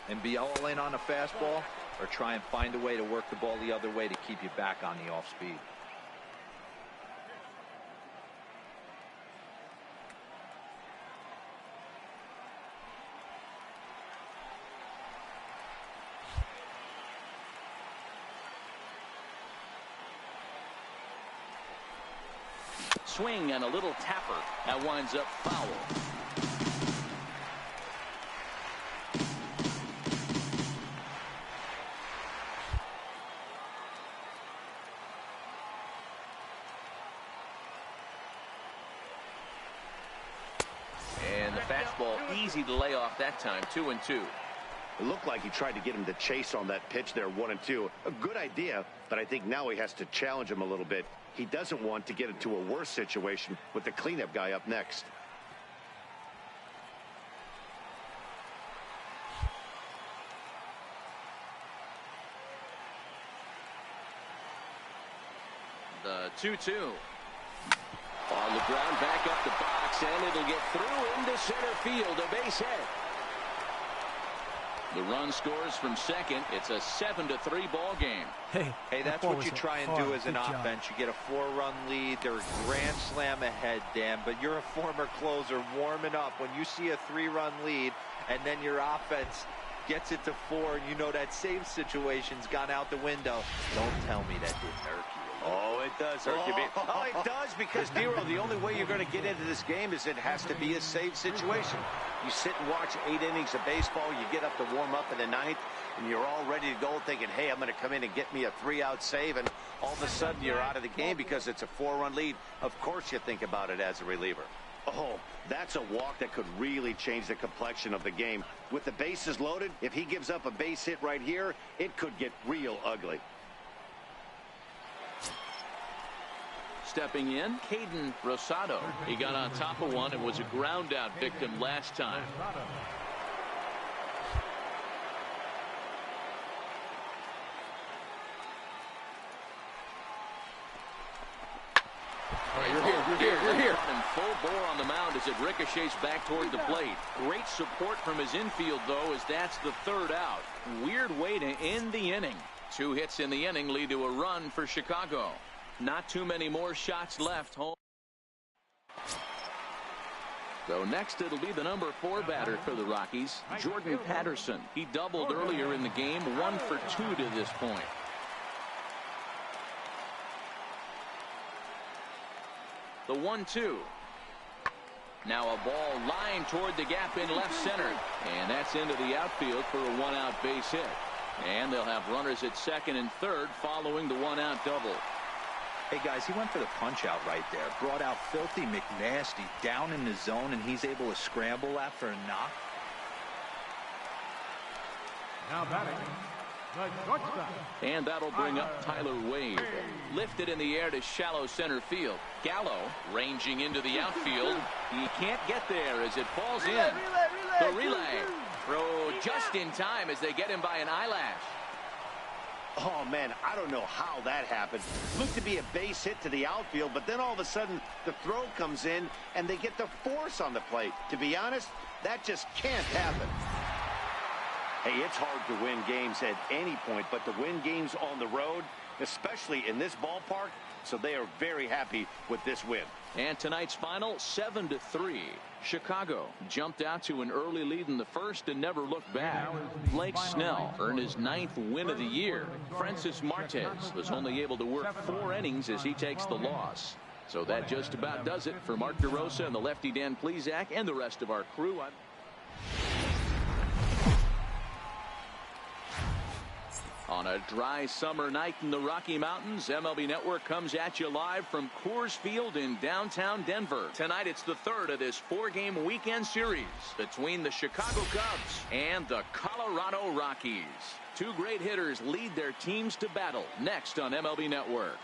and be all in on a fastball, or try and find a way to work the ball the other way to keep you back on the off speed. swing and a little tapper. That winds up foul. And the fastball easy to lay off that time. 2-2. It looked like he tried to get him to chase on that pitch there, 1-2. A good idea, but I think now he has to challenge him a little bit. He doesn't want to get into a worse situation with the cleanup guy up next. The 2-2. On the ground, back up the box, and it'll get through into center field. A base hit. The run scores from second. It's a 7-3 ball game. Hey, that's what you try and do as an offense. You get a 4-run lead. They're a grand slam ahead, Dan, but you're a former closer warming up. When you see a 3-run lead and then your offense gets it to 4, and you know that save situation's gone out the window, don't tell me that didn't hurt you. Oh, it does hurt you. Oh, it does, because, Dero, the only way you're going to get into this game is it has to be a save situation. You sit and watch 8 innings of baseball, you get up to warm up in the 9th, and you're all ready to go thinking, hey, I'm going to come in and get me a 3-out save, and all of a sudden you're out of the game because it's a 4-run lead. Of course you think about it as a reliever. Oh, that's a walk that could really change the complexion of the game. With the bases loaded, if he gives up a base hit right here, it could get real ugly. Stepping in, Caden Rosado. He got on top of one and was a ground out victim last time. You're here. And full bore on the mound as it ricochets back toward the plate. Great support from his infield, though, as that's the 3rd out. Weird way to end the inning. 2 hits in the inning lead to a run for Chicago. Not too many more shots left. Home. So next it'll be the number 4 batter for the Rockies, Jordan Patterson. He doubled earlier in the game, 1 for 2 to this point. The 1-2. Now a ball lined toward the gap in left center. And that's into the outfield for a 1-out base hit. And they'll have runners at 2nd and 3rd following the 1-out double. Hey, guys, he went for the punch-out right there. Brought out Filthy McNasty down in the zone, and he's able to scramble after a knock. Now batting, the shortstop. And that'll bring up Tyler Wade. Lifted in the air to shallow center field. Gallo ranging into the outfield. He can't get there as it falls in. The relay. Throw just in time as they get him by an eyelash. Oh, man, I don't know how that happened. Looked to be a base hit to the outfield, but then all of a sudden the throw comes in and they get the force on the plate. To be honest, that just can't happen. Hey, it's hard to win games at any point, but to win games on the road, especially in this ballpark, so they are very happy with this win. And tonight's final, 7-3. Chicago jumped out to an early lead in the first and never looked back. Blake Snell earned his 9th win of the year. Francis Martes was only able to work 4 innings as he takes the loss. So that just about does it for Mark DeRosa and the lefty Dan Plesac and the rest of our crew. On a dry summer night in the Rocky Mountains, MLB Network comes at you live from Coors Field in downtown Denver. Tonight it's the 3rd of this 4-game weekend series between the Chicago Cubs and the Colorado Rockies. 2 great hitters lead their teams to battle next on MLB Network.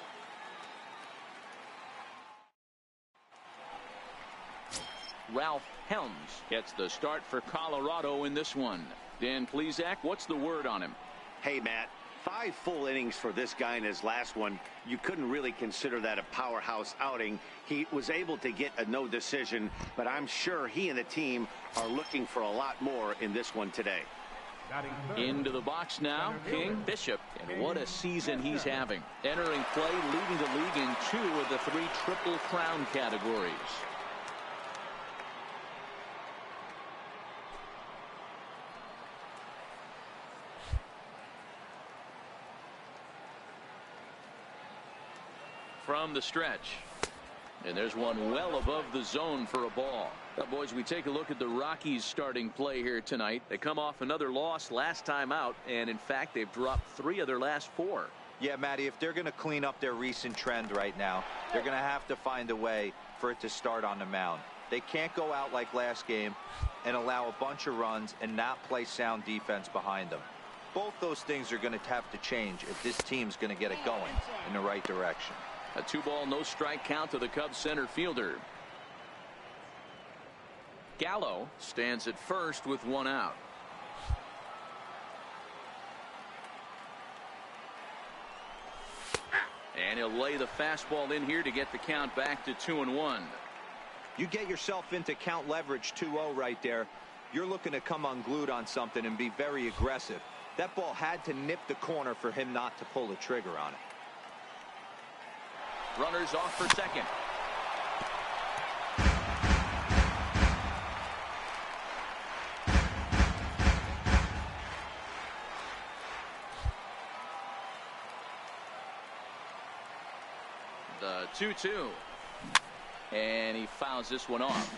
Ralph Helms gets the start for Colorado in this one. Dan Plesac, what's the word on him? Hey, Matt, 5 full innings for this guy in his last one. You couldn't really consider that a powerhouse outing. He was able to get a no decision, but I'm sure he and the team are looking for a lot more in this one today. Into the box now, King Bishop, and what a season he's having. Entering play, leading the league in 2 of the 3 Triple Crown categories. From the stretch. And there's one well above the zone for a ball. Now, boys, we take a look at the Rockies starting play here tonight. They come off another loss last time out, and in fact they've dropped 3 of their last 4. Yeah, Matty, if they're going to clean up their recent trend right now, they're going to have to find a way for it to start on the mound. They can't go out like last game and allow a bunch of runs and not play sound defense behind them. Both those things are going to have to change if this team's going to get it going in the right direction. A 2-ball, no strike count to the Cubs center fielder. Gallo stands at first with 1 out. And he'll lay the fastball in here to get the count back to 2-1. You get yourself into count leverage 2-0 right there. You're looking to come unglued on something and be very aggressive. That ball had to nip the corner for him not to pull the trigger on it. Runners off for second. The 2-2. And he fouls this one off.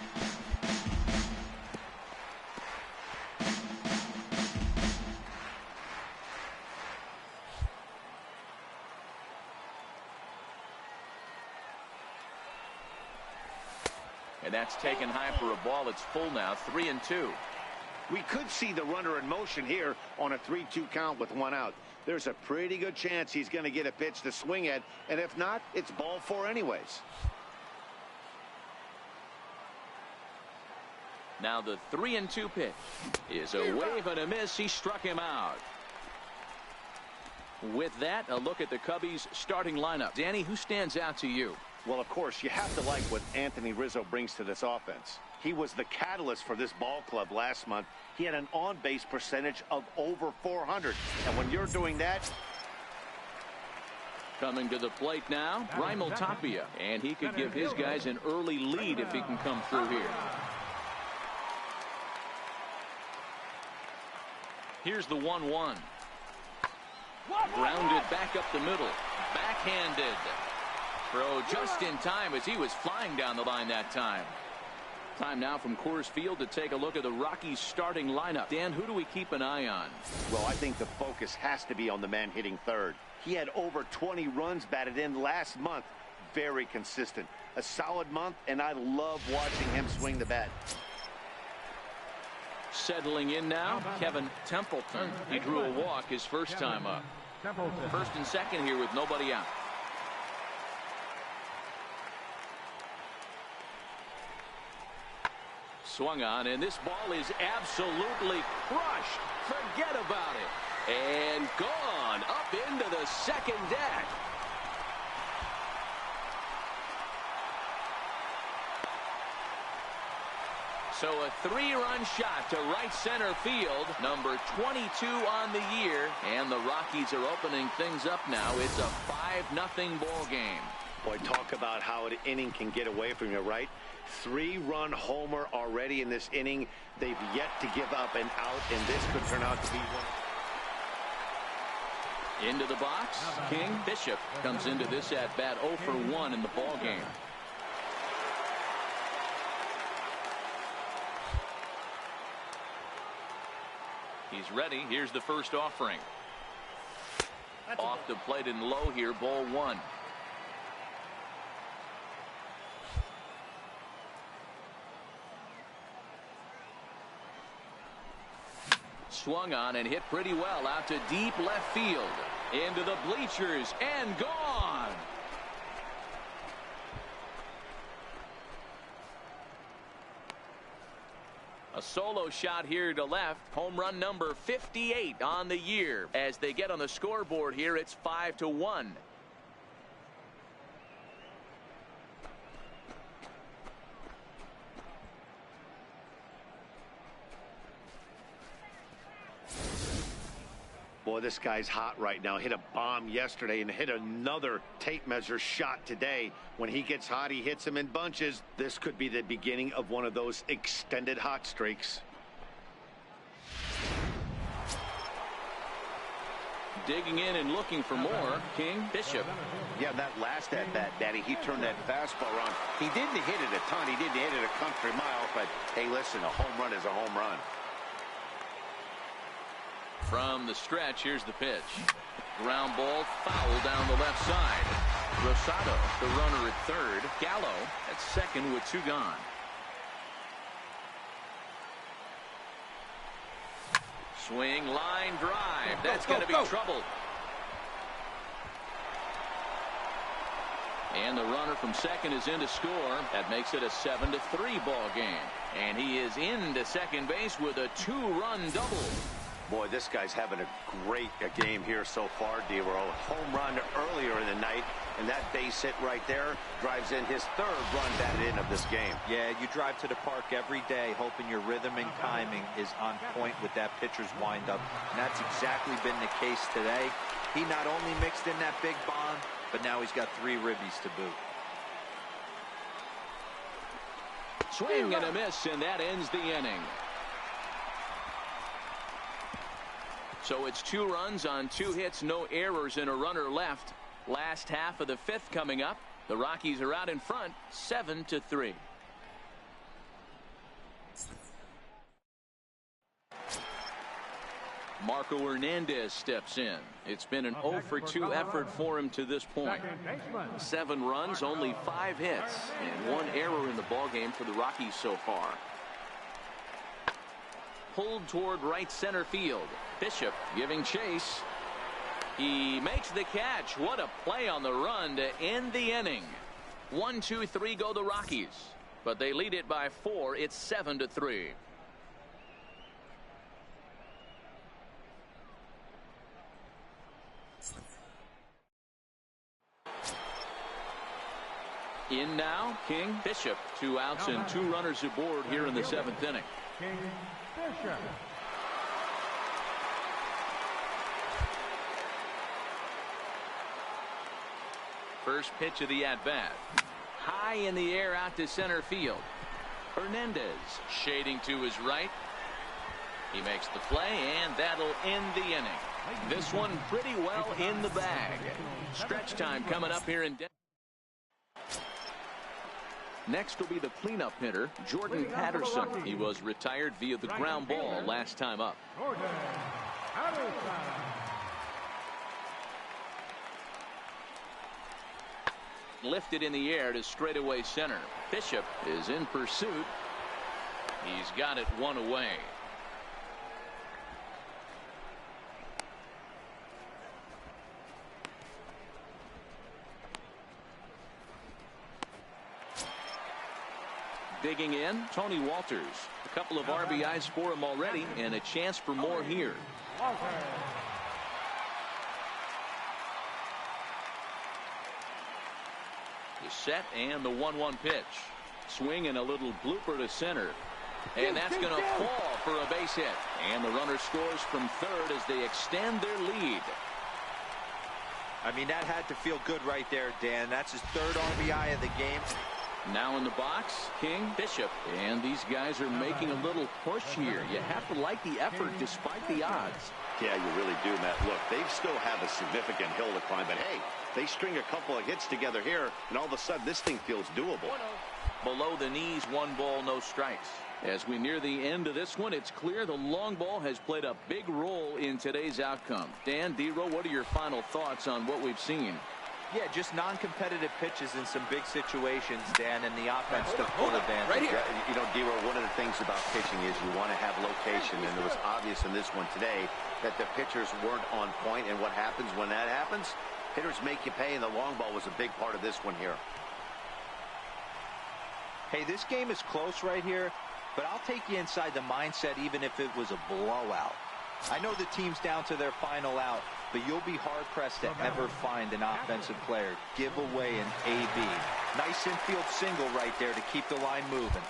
And that's taken high for a ball. It's full now, 3-2. We could see the runner in motion here on a 3-2 count with 1 out. There's a pretty good chance he's going to get a pitch to swing at, and if not, it's ball 4 anyways. Now the 3-2 pitch is a wave and a miss. He struck him out. With that, a look at the Cubbies starting lineup. Danny, who stands out to you? Well, of course, you have to like what Anthony Rizzo brings to this offense. He was the catalyst for this ball club last month. He had an on-base percentage of over 400. And when you're doing that... Coming to the plate now, Raimel Tapia. And he could give his guys an early lead if he can come through here. Here's the 1-1. Grounded back up the middle. Backhanded. Throw just in time as he was flying down the line that time. Time now from Coors Field to take a look at the Rockies starting lineup. Dan, who do we keep an eye on? Well, I think the focus has to be on the man hitting third. He had over 20 runs batted in last month. Very consistent. A solid month, and I love watching him swing the bat. Settling in now, Kevin Templeton. He drew a walk his first time up. First and second here with nobody out. Swung on, and this ball is absolutely crushed. Forget about it. And gone up into the second deck. So a 3-run shot to right center field, number 22 on the year, and the Rockies are opening things up now. It's a 5-0 ball game. Boy, talk about how an inning can get away from you, right? 3-run homer already in this inning. They've yet to give up an out, and this could turn out to be one. Into the box, King Bishop comes into this at bat 0 for 1 in the ball game. He's ready. Here's the first offering. Off the plate and low here, ball 1. Swung on and hit pretty well out to deep left field. Into the bleachers and gone. A solo shot here to left. Home run number 58 on the year. As they get on the scoreboard here, it's 5-1. Boy, this guy's hot right now. Hit a bomb yesterday and hit another tape measure shot today. When he gets hot, he hits them in bunches. This could be the beginning of one of those extended hot streaks. digging in and looking for more. King, Bishop. Yeah, that last at bat, Daddy, he turned that fastball around. He didn't hit it a ton. He didn't hit it a country mile. But, hey, listen, a home run is a home run. From the stretch, here's the pitch. Ground ball, foul down the left side. Rosado, the runner at third. Gallo at second with 2 gone. Swing, line drive. That's going to be trouble. And the runner from second is in to score. That makes it a 7-3 ball game. And he is into second base with a 2-run double. Boy, this guy's having a great game here so far, D-Roll. Home run earlier in the night, and that base hit right there drives in his 3rd run batted in of this game. Yeah, you drive to the park every day hoping your rhythm and timing is on point with that pitcher's windup, and that's exactly been the case today. He not only mixed in that big bomb, but now he's got 3 ribbies to boot. Swing and a miss, and that ends the inning. So it's 2 runs on 2 hits, no errors, and a runner left. Last half of the 5th coming up. The Rockies are out in front, 7-3. Marco Hernandez steps in. It's been an 0-for-2 effort for him to this point. 7 runs, only 5 hits, and 1 error in the ballgame for the Rockies so far. Pulled toward right center field. Bishop giving chase. He makes the catch. What a play on the run to end the inning. 1, 2, 3 go the Rockies, but they lead it by 4. It's 7-3. In now, King, Bishop. 2 outs and 2 runners aboard here in the 7th inning. King, Bishop. First pitch of the at-bat. High in the air out to center field. Hernandez shading to his right. He makes the play, and that'll end the inning. This one pretty well in the bag. Stretch time coming up here in Denver. Next will be the cleanup hitter, Jordan Patterson. He was retired via the ground ball last time up. Lifted in the air to straightaway center. Bishop is in pursuit. He's got it 1 away. Digging in, Tony Walters. A couple of RBIs for him already, and a chance for more here. The set and the 1-1 pitch. Swing and a little blooper to center. And that's going to fall for a base hit. And the runner scores from third as they extend their lead. I mean, that had to feel good right there, Dan. That's his 3rd RBI of the game. Now in the box, King, Bishop. And these guys are making a little push here. You have to like the effort despite the odds. Yeah, you really do, Matt. Look, they still have a significant hill to climb, but hey, they string a couple of hits together here, and all of a sudden this thing feels doable. Below the knees, 1 ball, no strikes. As we near the end of this one, it's clear the long ball has played a big role in today's outcome. Dan, D-Row, what are your final thoughts on what we've seen? Yeah, just non-competitive pitches in some big situations, Dan, and the offense took full advantage. Right here. You know, D-Row, one of the things about pitching is you want to have location, and it was obvious in this one today that the pitchers weren't on point, and what happens when that happens? Hitters make you pay, and the long ball was a big part of this one here. Hey, this game is close right here, but I'll take you inside the mindset even if it was a blowout. I know the team's down to their final out, but you'll be hard-pressed to ever find an offensive player give away an AB. Nice infield single right there to keep the line moving.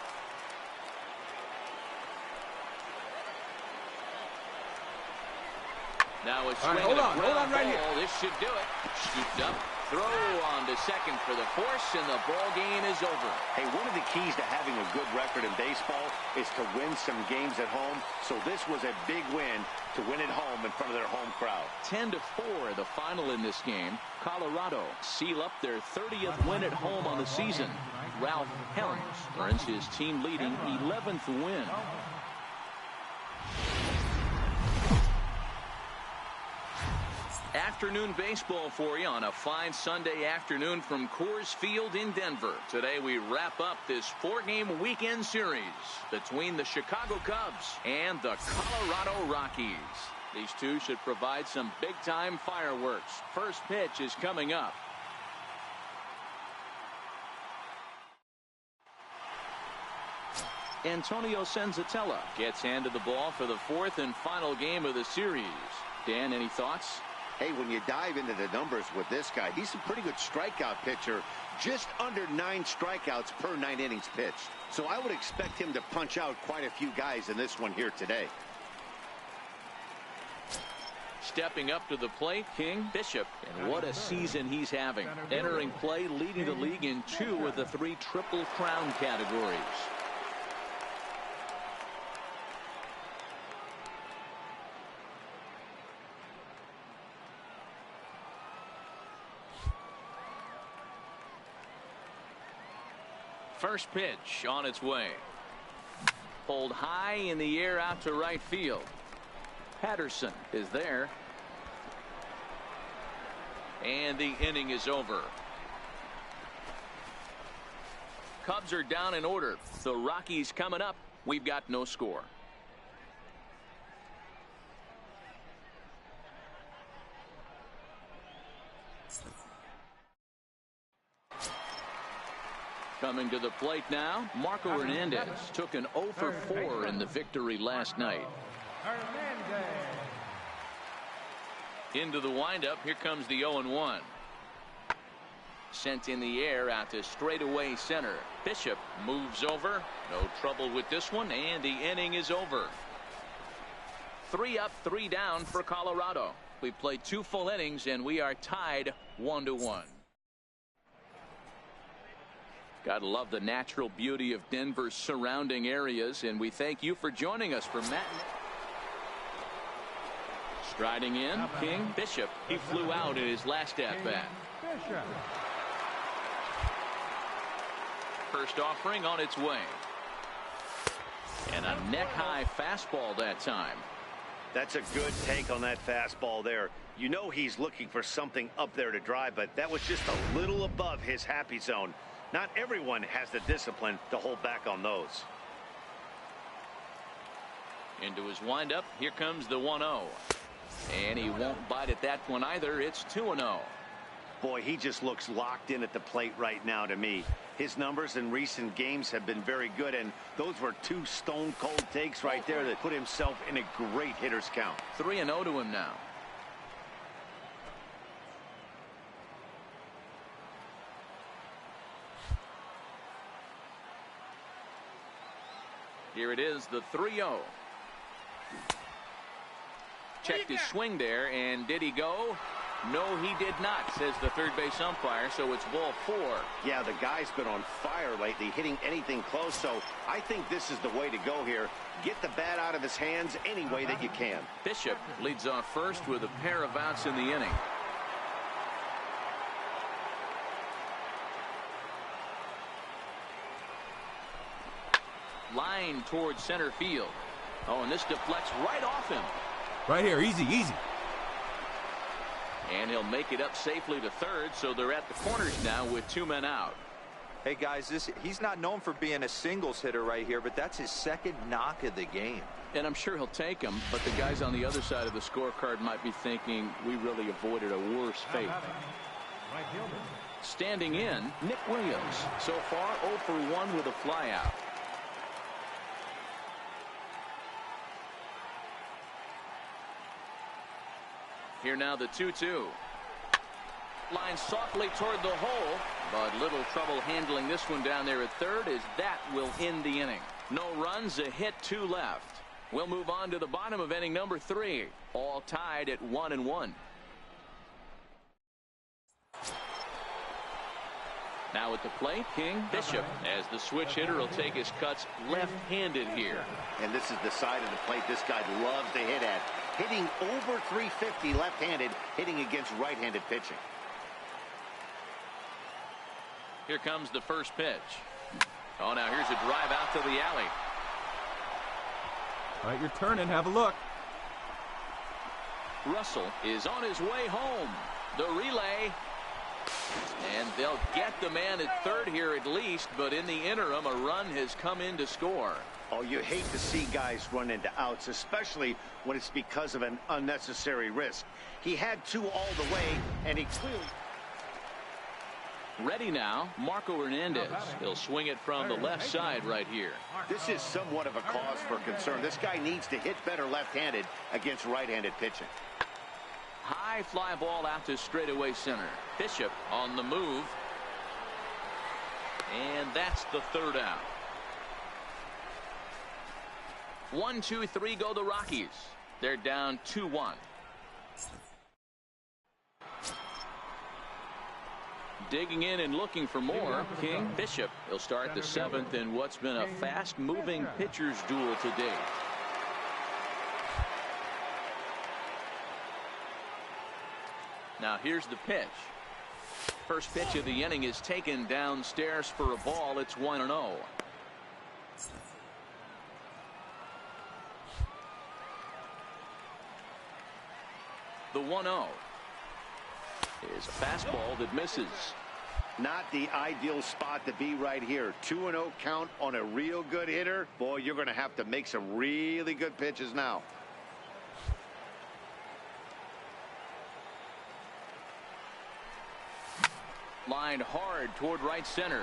Now a swing. Hold on right here. This should do it. Scooped up. Throw on to second for the force, and the ball game is over. Hey, one of the keys to having a good record in baseball is to win some games at home. So this was a big win to win at home in front of their home crowd. 10-4, the final in this game. Colorado seal up their 30th win at home on the season. Ralph Helms earns his team-leading 11th win. Afternoon baseball for you on a fine Sunday afternoon from Coors Field in Denver. Today we wrap up this 4-game weekend series between the Chicago Cubs and the Colorado Rockies. These two should provide some big-time fireworks. First pitch is coming up. Antonio Senzatella gets handed the ball for the fourth and final game of the series. Dan, any thoughts? Hey, when you dive into the numbers with this guy, he's a pretty good strikeout pitcher. Just under 9 strikeouts per 9 innings pitched. So I would expect him to punch out quite a few guys in this one here today. Stepping up to the plate, King Bishop, and what a season he's having. Entering play, leading the league in 2 of the 3 Triple Crown categories. First pitch on its way. Pulled high in the air out to right field. Patterson is there. And the inning is over. Cubs are down in order. The Rockies coming up. We've got no score. Coming to the plate now, Marco Hernandez took an 0 for 4 in the victory last night. Into the windup, here comes the 0-1. Sent in the air out to straightaway center. Bishop moves over. No trouble with this one, and the inning is over. 3 up, 3 down for Colorado. We played 2 full innings, and we are tied 1-1. Gotta love the natural beauty of Denver's surrounding areas, and we thank you for joining us for Matt. Striding in, King Bishop. He flew out in his last at-bat. First offering on its way. And a neck-high fastball that time. That's a good take on that fastball there. You know he's looking for something up there to drive, but that was just a little above his happy zone. Not everyone has the discipline to hold back on those. Into his windup, here comes the 1-0. And he won't bite at that one either. It's 2-0. Boy, he just looks locked in at the plate right now to me. His numbers in recent games have been very good, and those were 2 stone-cold takes right there that put himself in a great hitter's count. 3-0 to him now. Here it is, the 3-0. Checked his swing there, and did he go? No, he did not, says the third base umpire, so it's ball 4. Yeah, the guy's been on fire lately, hitting anything close, so I think this is the way to go here. Get the bat out of his hands any way that you can. Bishop leads off first with a pair of outs in the inning. Line towards center field. Oh, and this deflects right off him. Right here, easy, easy. And he'll make it up safely to third, so they're at the corners now with 2 men out. Hey, guys, he's not known for being a singles hitter right here, but that's his 2nd knock of the game. And I'm sure he'll take him, but the guys on the other side of the scorecard might be thinking we really avoided a worse fate. Standing in, Nick Williams. So far, 0 for 1 with a flyout. Here now the 2-2. Line softly toward the hole, but little trouble handling this one down there at third, as that will end the inning. No runs, a hit, 2 left. We'll move on to the bottom of inning number 3. All tied at 1-1. Now at the plate, King Bishop, as the switch hitter will take his cuts left-handed here. And this is the side of the plate this guy loves to hit at. Hitting over 350 left-handed, hitting against right-handed pitching. Here comes the first pitch. Oh, now here's a drive out to the alley. All right, your turn and have a look. Russell is on his way home. The relay. And they'll get the man at third here at least, but in the interim, a run has come in to score. Oh, you hate to see guys run into outs, especially when it's because of an unnecessary risk. He had two all the way, and he clearly... Ready now, Marco Hernandez. He'll swing it from the left side right here. This is somewhat of a cause for concern. This guy needs to hit better left-handed against right-handed pitching. High fly ball out to straightaway center. Bishop on the move. And that's the third out. 1, 2, 3 go the Rockies. They're down 2-1. Digging in and looking for more, King Bishop. He'll start the seventh in what's been a fast-moving pitcher's duel today. Now here's the pitch. First pitch of the inning is taken downstairs for a ball. It's 1-0. The 1-0 is a fastball that misses. Not the ideal spot to be right here. 2-0 count on a real good hitter. Boy, you're going to have to make some really good pitches now. Lined hard toward right center.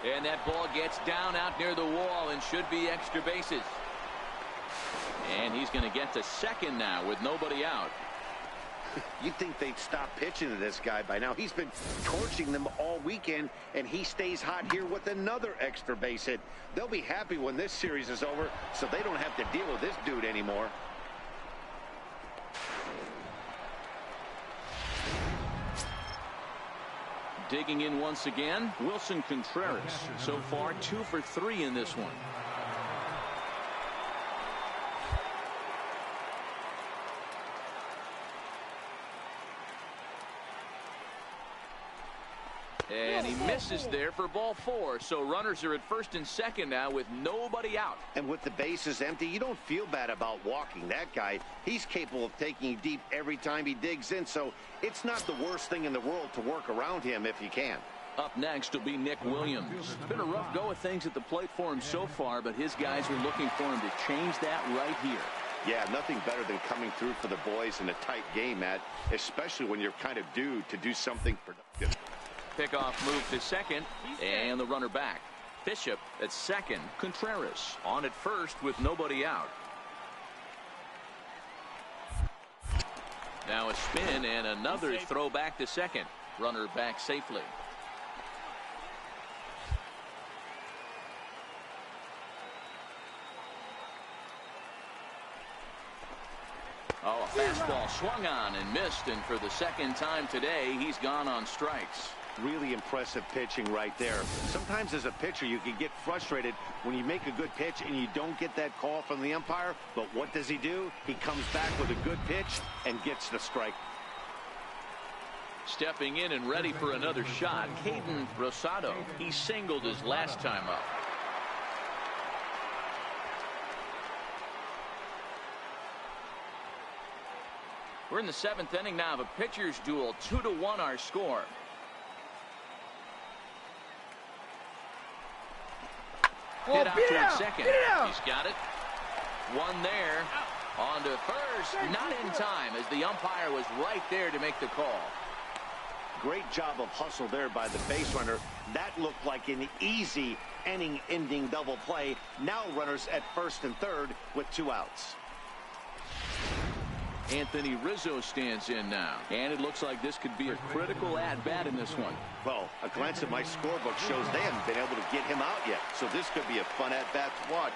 And that ball gets down out near the wall and should be extra bases. And he's going to get to second now with nobody out. You'd think they'd stop pitching to this guy by now. He's been torching them all weekend, and he stays hot here with another extra base hit. They'll be happy when this series is over, so they don't have to deal with this dude anymore. Digging in once again, Wilson Contreras. So far, 2 for 3 in this one. And he misses there for ball 4. So runners are at first and second now with nobody out. And with the bases empty, you don't feel bad about walking that guy. He's capable of taking you deep every time he digs in. So it's not the worst thing in the world to work around him if you can. Up next will be Nick Williams. It's been a rough go of things at the plate for him so far, but his guys are looking for him to change that right here. Yeah, nothing better than coming through for the boys in a tight game, Matt, especially when you're kind of due to do something productive. Pickoff move to second, and the runner back. Bishop at second. Contreras on at first with nobody out. Now a spin and another throw back to second. Runner back safely. Oh, a fastball swung on and missed, and for the second time today, he's gone on strikes. Really impressive pitching right there. Sometimes as a pitcher, you can get frustrated when you make a good pitch and you don't get that call from the umpire. But what does he do? He comes back with a good pitch and gets the strike. Stepping in and ready for another shot, Caden Rosado. He singled his last time up. We're in the 7th inning now of a pitcher's duel. 2-1 our score. Hit out towards second. He's got it. One there. On to first. Not in time as the umpire was right there to make the call. Great job of hustle there by the base runner. That looked like an easy inning-ending double play. Now runners at first and third with 2 outs. Anthony Rizzo stands in now. And it looks like this could be a critical at-bat in this one. Well, a glance at my scorebook shows they haven't been able to get him out yet. So this could be a fun at-bat to watch.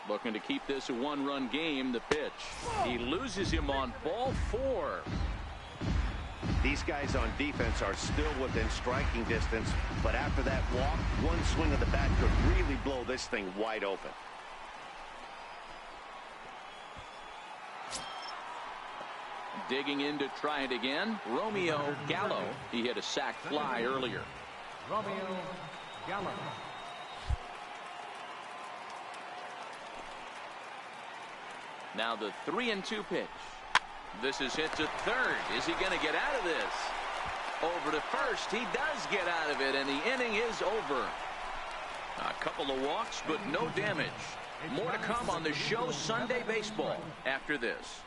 Looking to keep this a one-run game. The pitch. He loses him on ball 4. These guys on defense are still within striking distance, but after that walk, one swing of the bat could really blow this thing wide open. Digging in to try it again, Romeo Gallo. He hit a sac fly earlier. Romeo Gallo. Now the 3-2 pitch. This is hit to third. Is he going to get out of this? Over to first. He does get out of it, and the inning is over. A couple of walks, but no damage. More to come on the show Sunday Baseball after this.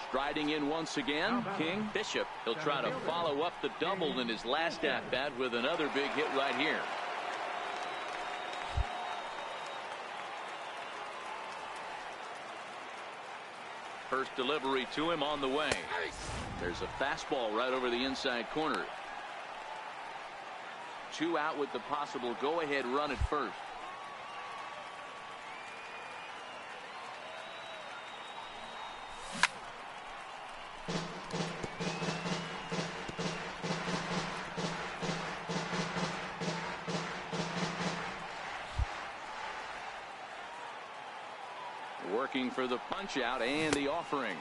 Striding in once again, King Bishop. He'll try to follow up the double in his last at-bat with another big hit right here. First delivery to him on the way. There's a fastball right over the inside corner. 2 out with the possible go-ahead run at first. Working for the punch out and the offering.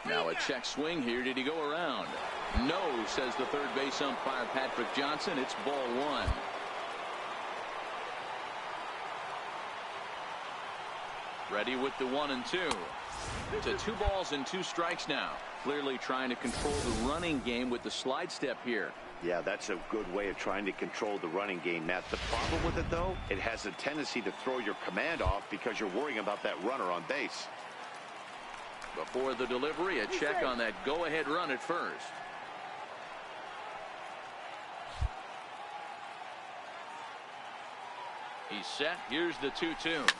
Now a check swing here. Did he go around? No, says the third base umpire Patrick Johnson. It's ball 1. Ready with the 1-2. To 2 balls and 2 strikes now. Clearly trying to control the running game with the slide step here. Yeah, that's a good way of trying to control the running game, Matt. The problem with it, though, it has a tendency to throw your command off because you're worrying about that runner on base. Before the delivery, a check on that go-ahead run at first. He's set. Here's the 2-2.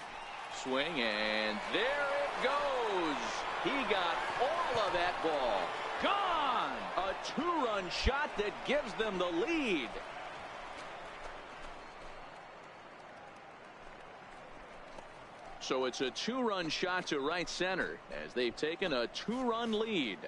Swing, and there it goes. He got all of that ball. Gone! A 2-run shot that gives them the lead. So it's a 2-run shot to right center as they've taken a 2-run lead.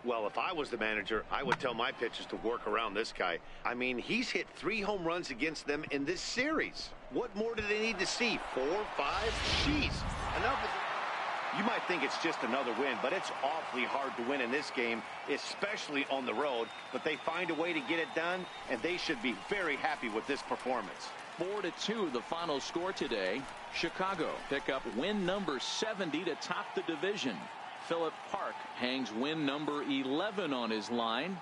Well, if I was the manager, I would tell my pitchers to work around this guy. I mean, he's hit 3 home runs against them in this series. What more do they need to see? 4, 5? Jeez. Enough. You might think it's just another win, but it's awfully hard to win in this game, especially on the road. But they find a way to get it done, and they should be very happy with this performance. 4-2 the final score today. Chicago pick up win number 70 to top the division. Philip Park hangs win number 11 on his line.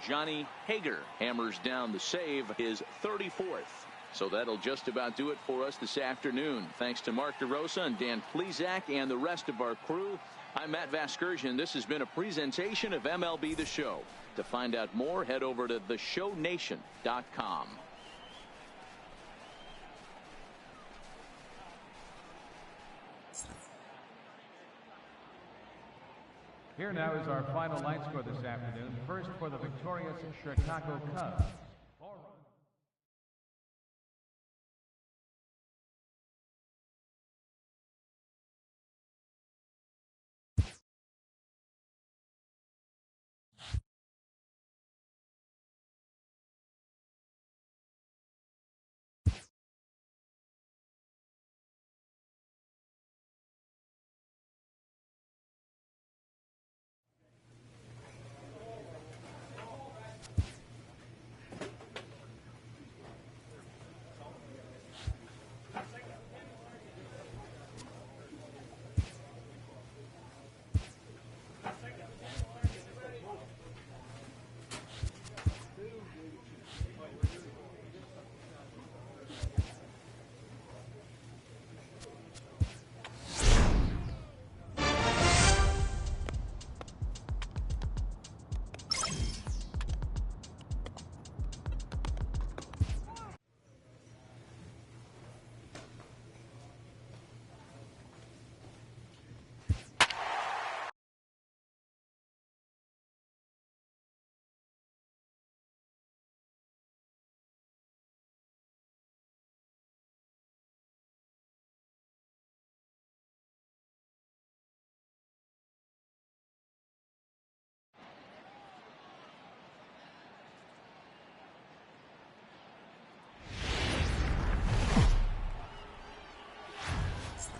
Johnny Hager hammers down the save, his 34th. So that'll just about do it for us this afternoon. Thanks to Mark DeRosa and Dan Plesac and the rest of our crew. I'm Matt Vasgersian. This has been a presentation of MLB The Show. To find out more, head over to theshownation.com. Here now is our final line score this afternoon. First for the victorious Chicago Cubs.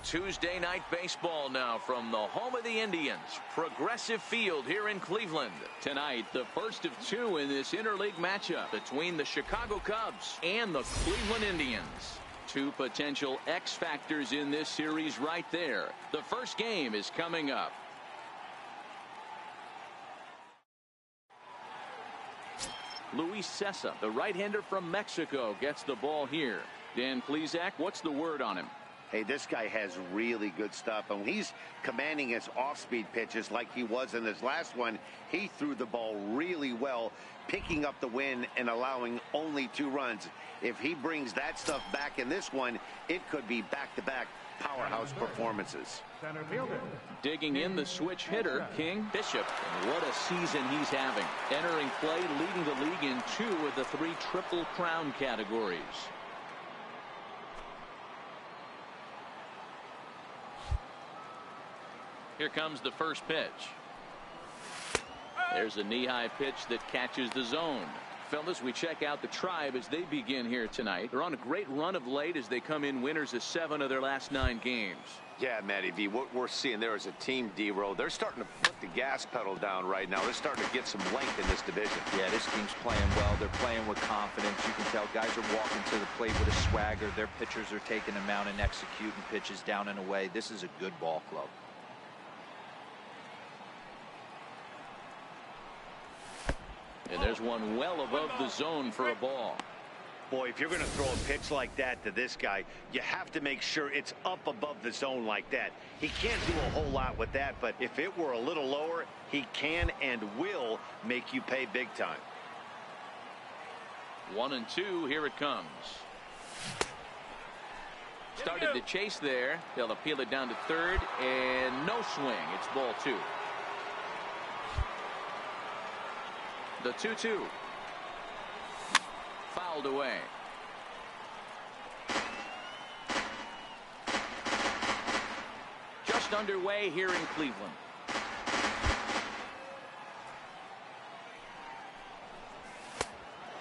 Tuesday night baseball now from the home of the Indians, Progressive Field here in Cleveland. Tonight, the first of two in this interleague matchup between the Chicago Cubs and the Cleveland Indians. Two potential X factors in this series right there. The first game is coming up. Luis Cessa, the right-hander from Mexico, gets the ball here. Dan Plesac, what's the word on him? Hey, this guy has really good stuff, and when he's commanding his off-speed pitches like he was in his last one, he threw the ball really well, picking up the win and allowing only 2 runs. If he brings that stuff back in this one, it could be back-to-back powerhouse performances. Center fielder. Digging in the switch hitter, King Bishop. And what a season he's having. Entering play, leading the league in 2 of the 3 Triple Crown categories. Here comes the first pitch. There's a knee-high pitch that catches the zone. Fellas, we check out the Tribe as they begin here tonight. They're on a great run of late as they come in winners of 7 of their last 9 games. Yeah, Matty V, what we're seeing there is a team, D-Row. They're starting to put the gas pedal down right now. They're starting to get some length in this division. Yeah, this team's playing well. They're playing with confidence. You can tell guys are walking to the plate with a swagger. Their pitchers are taking them out and executing pitches down and away. This is a good ball club. And there's one well above the zone for a ball. Boy, if you're going to throw a pitch like that to this guy, you have to make sure it's up above the zone like that. He can't do a whole lot with that, but if it were a little lower, he can and will make you pay big time. 1-2, here it comes. Started to chase there. They'll appeal it down to third, and no swing. It's ball 2. The 2-2. Fouled away. Just underway here in Cleveland.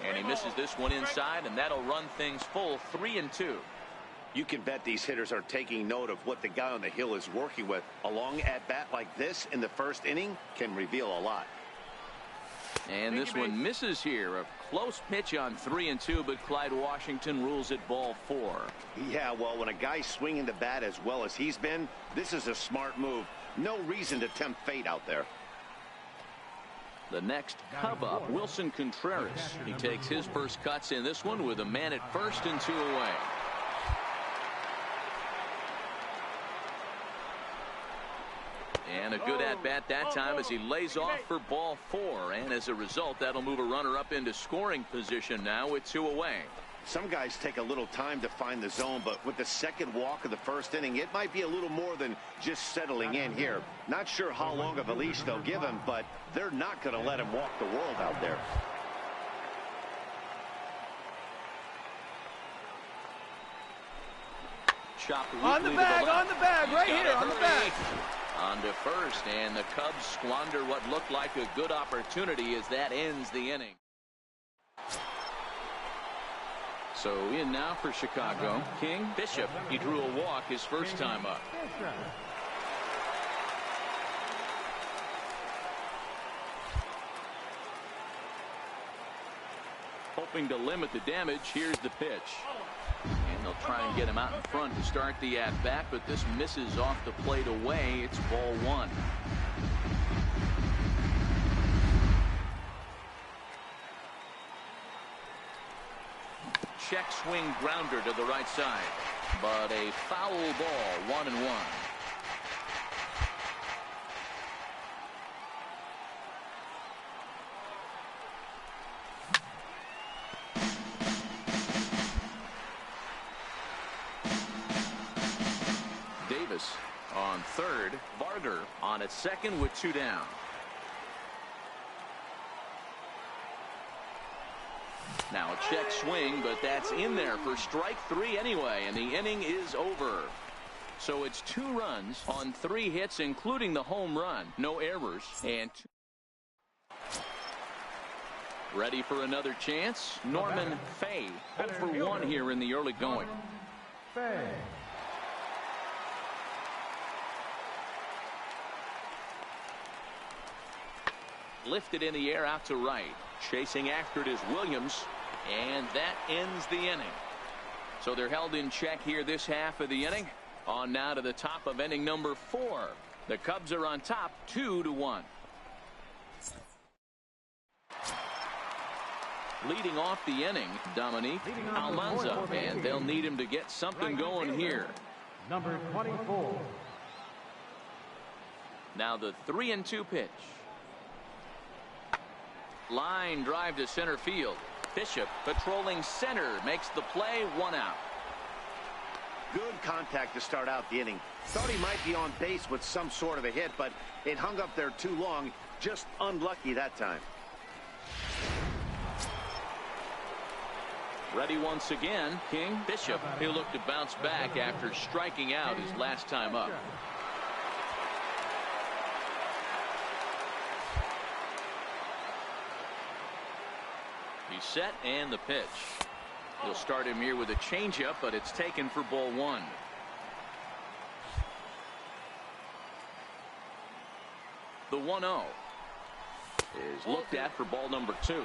And he misses this one inside, and that'll run things full 3-2. You can bet these hitters are taking note of what the guy on the hill is working with. A long at-bat like this in the first inning can reveal a lot. And this one misses here. A close pitch on 3-2, but Clyde Washington rules it ball 4. Yeah, well, when a guy's swinging the bat as well as he's been, this is a smart move. No reason to tempt fate out there. The next Cub up, Wilson Contreras. He takes his first cuts in this one with a man at first and 2 away. And a good at-bat that time as he lays off for ball 4. And as a result, that'll move a runner up into scoring position now with 2 away. Some guys take a little time to find the zone, but with the second walk of the first inning, it might be a little more than just settling in here. Not sure how long of a leash they'll give him, but they're not going to let him walk the world out there. Chopped on the bag, right here, on the bag. On to first, and the Cubs squander what looked like a good opportunity as that ends the inning. So in now for Chicago, King Bishop. He drew a walk his first time up. Hoping to limit the damage, here's the pitch. And they'll try and get him out in front to start the at-bat, but this misses off the plate away. It's ball 1. Check swing grounder to the right side, but a foul ball, 1-1. Davis on third, Varger on at second with 2 down. Now a check swing, but that's in there for strike 3 anyway, and the inning is over. So it's 2 runs on 3 hits, including the home run. No errors. And ready for another chance. Norman Fay, 0 for 1 here in the early going. Fay. lifted in the air out to right. Chasing after it is Williams, and that ends the inning. So they're held in check here this half of the inning. On now to the top of inning number 4. The Cubs are on top 2-1. Leading off the inning, Dominique Almanza, and they'll need him to get something going here. Number 24. Now the 3-2 pitch. Line drive to center field. Bishop patrolling center makes the play, 1 out. Good contact to start out the inning. Thought he might be on base with some sort of a hit, but it hung up there too long. Just unlucky that time. Ready once again, King. Bishop, he'll look to bounce back after striking out his last time up. He's set, and the pitch. He'll start him here with a changeup, but it's taken for ball 1. The 1-0 is looked at for ball number 2.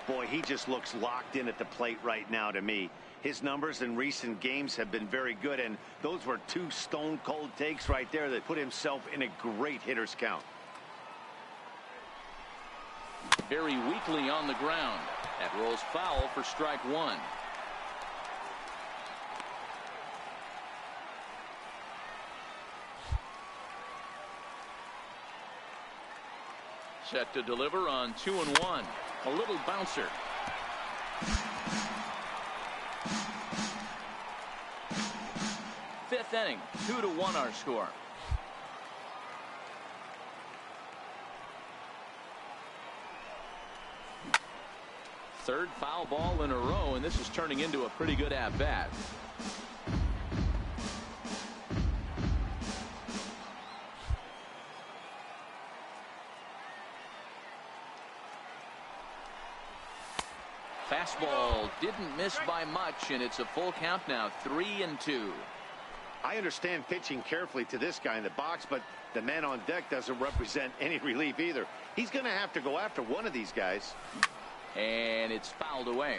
Boy, he just looks locked in at the plate right now to me. His numbers in recent games have been very good, and those were 2 stone-cold takes right there that put himself in a great hitter's count. Very weakly on the ground. That rolls foul for strike 1. Set to deliver on 2-1. A little bouncer. Fifth inning, 2-1 our score. Third foul ball in a row, and this is turning into a pretty good at-bat. Fastball didn't miss by much, and it's a full count now, 3-2. I understand pitching carefully to this guy in the box, but the man on deck doesn't represent any relief either. He's going to have to go after one of these guys. And it's fouled away.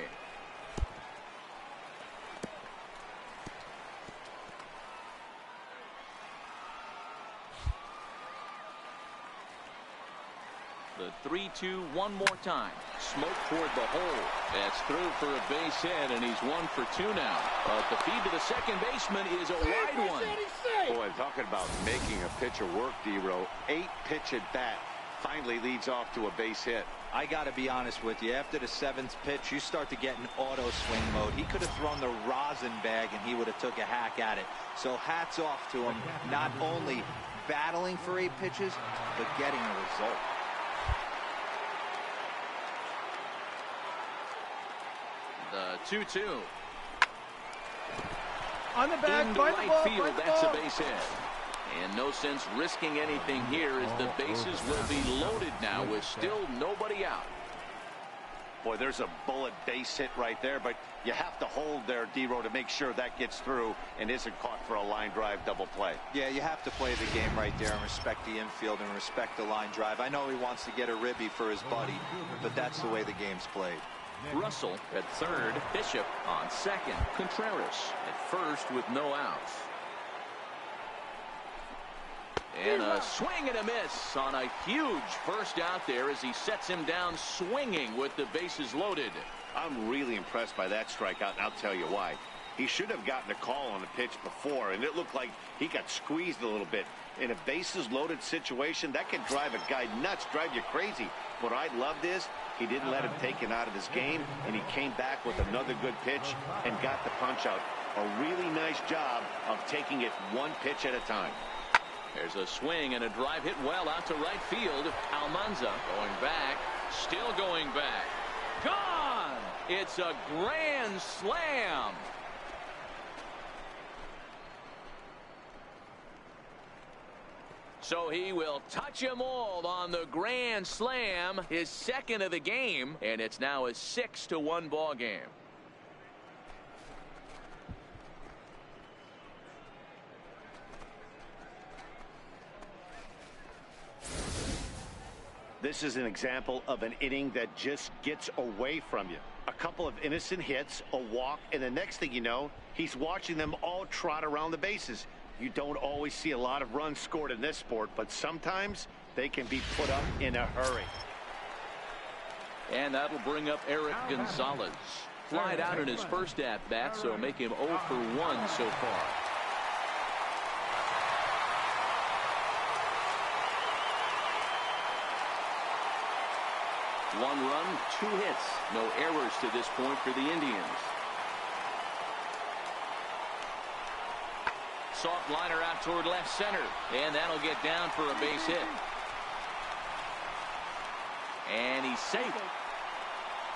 The 3-2 one more time. Smoke toward the hole. That's through for a base hit, and he's 1 for 2 now. But the feed to the second baseman is a wide one. Boy, talking about making a pitcher work, D-Row. 8-pitch at bat finally leads off to a base hit. I got to be honest with you. After the 7th pitch, you start to get in auto swing mode. He could have thrown the rosin bag, and he would have took a hack at it. So hats off to him, not only battling for 8 pitches, but getting a result. The 2-2. On the back, into find the right ball, field. find the That's ball. a base hit. And no sense risking anything here, as the bases will be loaded now with still nobody out. Boy, there's a bullet base hit right there, but you have to hold there, D-Row, to make sure that gets through and isn't caught for a line drive double play. Yeah, you have to play the game right there and respect the infield and respect the line drive. I know he wants to get a ribby for his buddy, but that's the way the game's played. Russell at third, Bishop on second, Contreras at first with no outs. And a swing and a miss on a huge first out there as he sets him down swinging with the bases loaded. I'm really impressed by that strikeout, and I'll tell you why. He should have gotten a call on the pitch before, and it looked like he got squeezed a little bit. In a bases loaded situation, that can drive a guy nuts, drive you crazy. What I loved is he didn't let him take it out of his game, and he came back with another good pitch and got the punch out. A really nice job of taking it 1 pitch at a time. There's a swing and a drive hit well out to right field. Almanza going back, still going back. Gone! It's a grand slam. So he will touch them all on the grand slam, his second of the game, and it's now a 6-1 ball game. This is an example of an inning that just gets away from you. A couple of innocent hits, a walk, and the next thing you know, he's watching them all trot around the bases. You don't always see a lot of runs scored in this sport, but sometimes they can be put up in a hurry. And that'll bring up Eric Gonzalez. Flied out in his first at-bat, so make him 0 for 1 so far. One run, 2 hits. No errors to this point for the Indians. Soft liner out toward left center. And that'll get down for a base hit. And he's safe.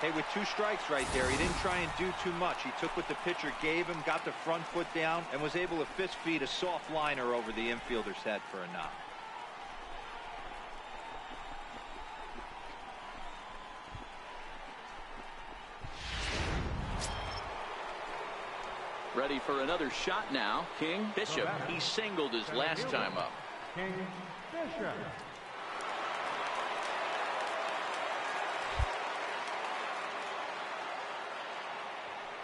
Hey, with 2 strikes right there, he didn't try and do too much. He took what the pitcher gave him, got the front foot down, and was able to fist feed a soft liner over the infielder's head for a knock. Ready for another shot now. King Bishop. He singled his last time up. King Bishop.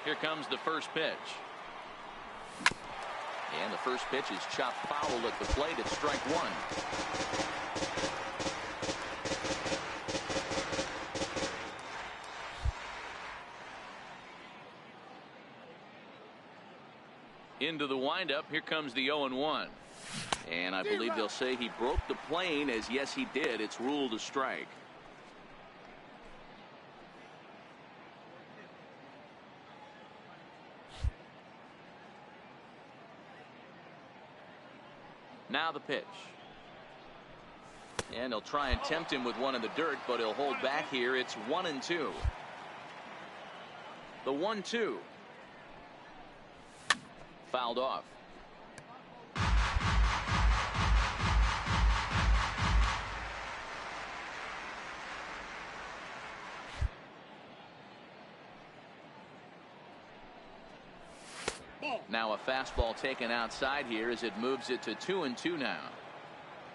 Here comes the first pitch. And the first pitch is chopped foul at the plate. It's strike 1. Into the windup. Here comes the 0-1. And I believe they'll say he broke the plane, as yes he did. It's ruled a strike. Now the pitch. And they'll try and tempt him with one in the dirt, but he'll hold back here. It's 1-2. The 1-2. Fouled off. Now a fastball taken outside here as it moves it to 2-2 now.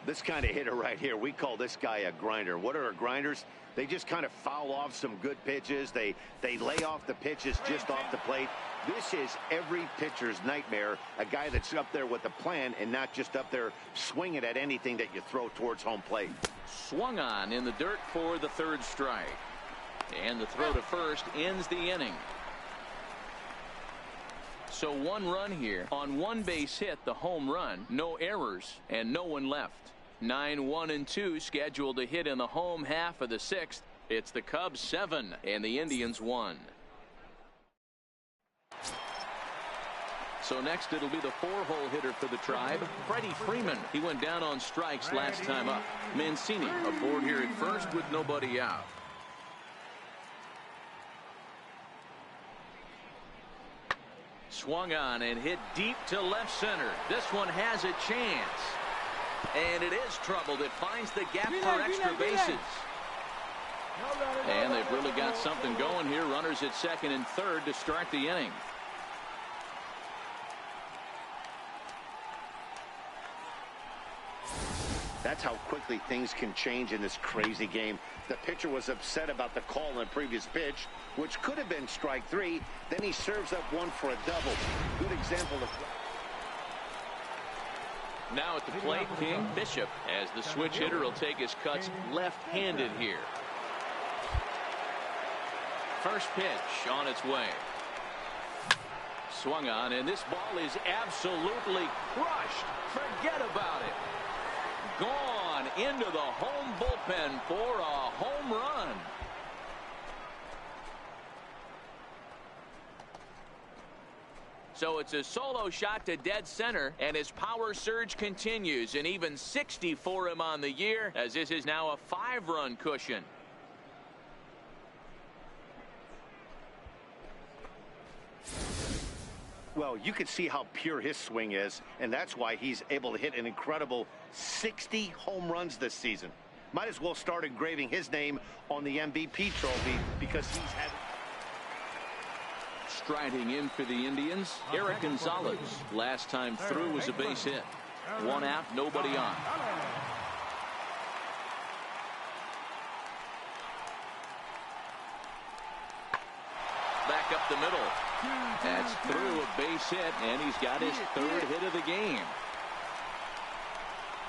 This kind of hitter right here, we call this guy a grinder. What are grinders? They just kind of foul off some good pitches. They lay off the pitches just off the plate. This is every pitcher's nightmare, a guy that's up there with a plan and not just up there swinging at anything that you throw towards home plate. Swung on in the dirt for the 3rd strike. And the throw to first ends the inning. So 1 run here on 1 base hit, the home run, no errors, and no one left. 9-1-2 scheduled to hit in the home half of the 6th. It's the Cubs 7 and the Indians 1. So next it'll be the 4-hole hitter for the Tribe, Freddie Freeman. He went down on strikes last time up. Mancini aboard here at first with nobody out. Swung on and hit deep to left center. This one has a chance. And it is troubled. It finds the gap for extra bases. And they've really got something going here. Runners at 2nd and 3rd to start the inning. That's how quickly things can change in this crazy game. The pitcher was upset about the call on the previous pitch, which could have been strike 3. Then he serves up one for a double. Good example of... Now at the plate, King Bishop, as the switch hitter will take his cuts left-handed here. First pitch on its way. Swung on, and this ball is absolutely crushed. Forget about it. Gone into the home bullpen for a home run. So it's a solo shot to dead center, and his power surge continues, and even 60 for him on the year, as this is now a 5-run cushion. Well, you can see how pure his swing is, and that's why he's able to hit an incredible 60 home runs this season. Might as well start engraving his name on the MVP trophy because he's had... Striding in for the Indians, Eric Gonzalez. Last time through was a base hit. 1 out, nobody on. back up the middle. That's through a base hit, and he's got his third hit of the game.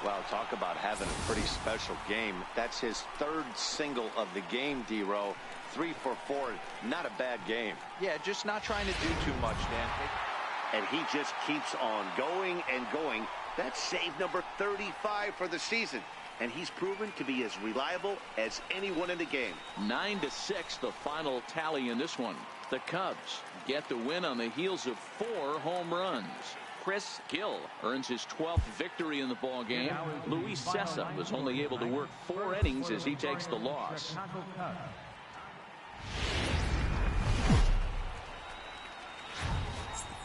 Well, talk about having a pretty special game. That's his third single of the game, D-Row. 3 for 4. Not a bad game. Yeah, just not trying to do too much, Dan. And he just keeps on going and going. That's save number 35 for the season. And he's proven to be as reliable as anyone in the game. 9-6, the final tally in this one. The Cubs get the win on the heels of 4 home runs. Chris Gill earns his 12th victory in the ball game. Luis Cessa was only able to work 4 innings as he takes the loss.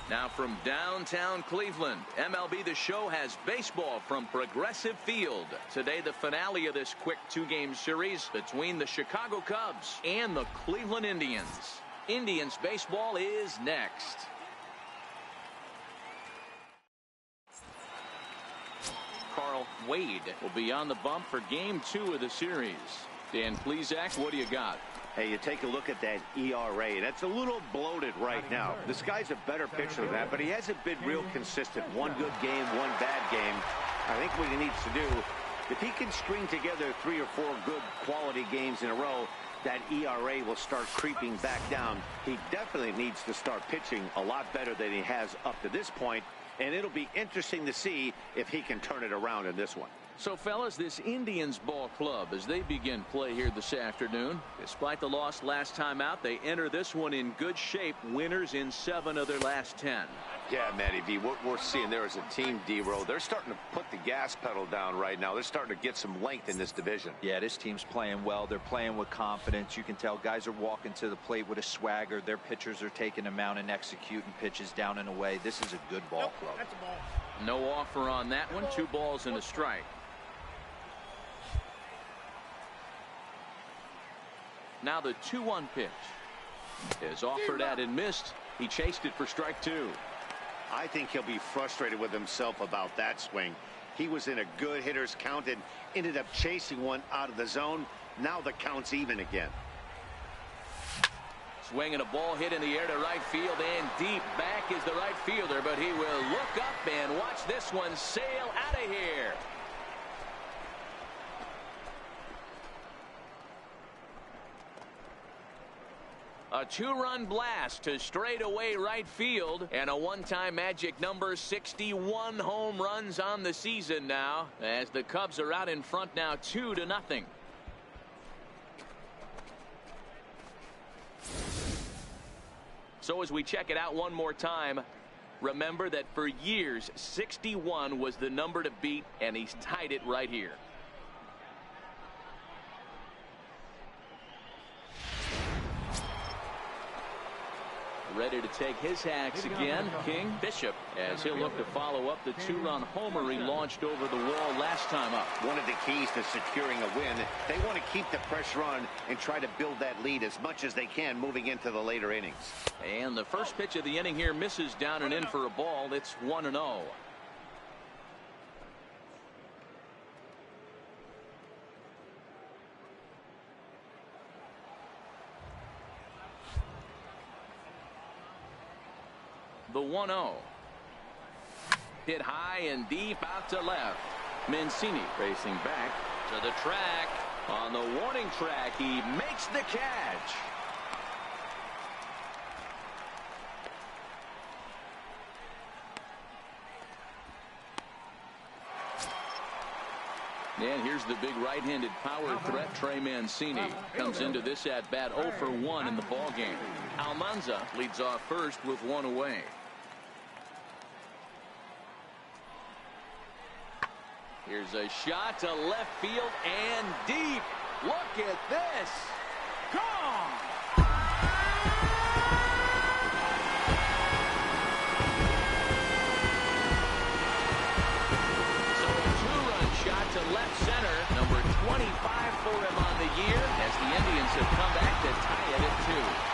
Now from downtown Cleveland, MLB The Show has baseball from Progressive Field. Today, the finale of this quick 2-game series between the Chicago Cubs and the Cleveland Indians. Indians baseball is next. Carl Wade will be on the bump for game 2 of the series. Dan Plesac, what do you got? Hey, you take a look at that ERA. That's a little bloated right now. This guy's a better pitcher than that, but he hasn't been real consistent. One good game, one bad game. I think what he needs to do, if he can string together 3 or 4 good quality games in a row, that ERA will start creeping back down. He definitely needs to start pitching a lot better than he has up to this point, and it'll be interesting to see if he can turn it around in this one. So, fellas, this Indians ball club, as they begin play here this afternoon, despite the loss last time out, they enter this one in good shape, winners in 7 of their last 10. Yeah, Matty B, what we're seeing there is a team, D-Row. They're starting to put the gas pedal down right now. They're starting to get some length in this division. Yeah, this team's playing well. They're playing with confidence. You can tell guys are walking to the plate with a swagger. Their pitchers are taking them out and executing pitches down and away. This is a good ball club. That's a ball. No offer on that one. 2 balls and a strike. Now the 2-1 pitch is offered at and missed. He chased it for strike 2. I think he'll be frustrated with himself about that swing. He was in a good hitter's count and ended up chasing one out of the zone. Now the count's even again. Swinging a ball hit in the air to right field, and deep back is the right fielder, but he will look up and watch this one sail out of here. A 2-run blast to straightaway right field, and a one-time magic number, 61 home runs on the season now, as the Cubs are out in front now 2-0. So as we check it out one more time, remember that for years 61 was the number to beat, and he's tied it right here. Ready to take his hacks again, King Bishop, as he'll look to follow up the 2-run homer he launched over the wall last time up. One of the keys to securing a win, they want to keep the pressure on and try to build that lead as much as they can moving into the later innings. And the first pitch of the inning here misses down and in for a ball. It's 1-0. The 1-0. Hit high and deep out to left. Mancini racing back to the track. On the warning track, he makes the catch. And here's the big right-handed power threat, Trey Mancini. Comes into this at-bat 0 for 1 in the ballgame. Almanza leads off first with 1 away. Here's a shot to left field and deep. Look at this. Gone! So a 2-run shot to left center. Number 25 for him on the year, as the Indians have come back to tie it at 2.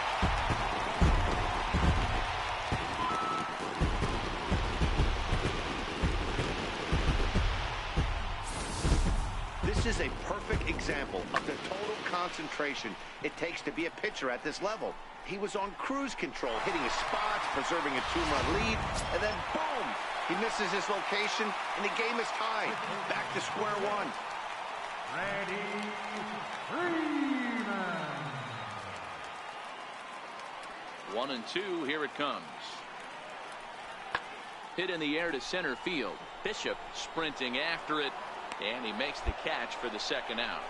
This is a perfect example of the total concentration it takes to be a pitcher at this level. He was on cruise control, hitting his spots, preserving a 2-run lead, and then boom! He misses his location, and the game is tied. Back to square one. Ready, Freeman. 1-2, here it comes. Hit in the air to center field. Bishop sprinting after it, and he makes the catch for the second out.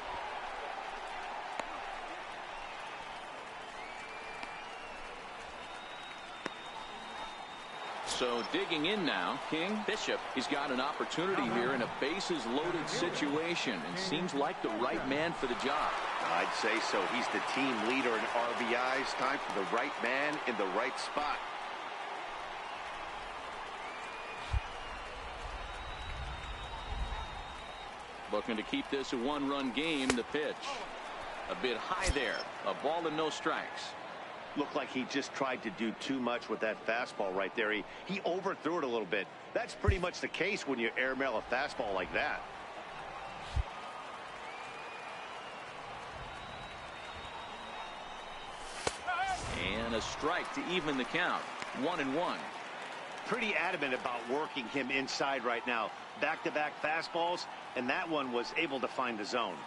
So digging in now, King. Bishop, he's got an opportunity here in a bases loaded situation and seems like the right man for the job. I'd say so. He's the team leader in RBIs. Time for the right man in the right spot. Looking to keep this a 1-run game. The pitch a bit high there. A ball and no strikes. Looked like he just tried to do too much with that fastball right there. He overthrew it a little bit. That's pretty much the case when you airmail a fastball like that. And a strike to even the count. 1-1. Pretty adamant about working him inside right now. Back-to-back fastballs, and that one was able to find the zone.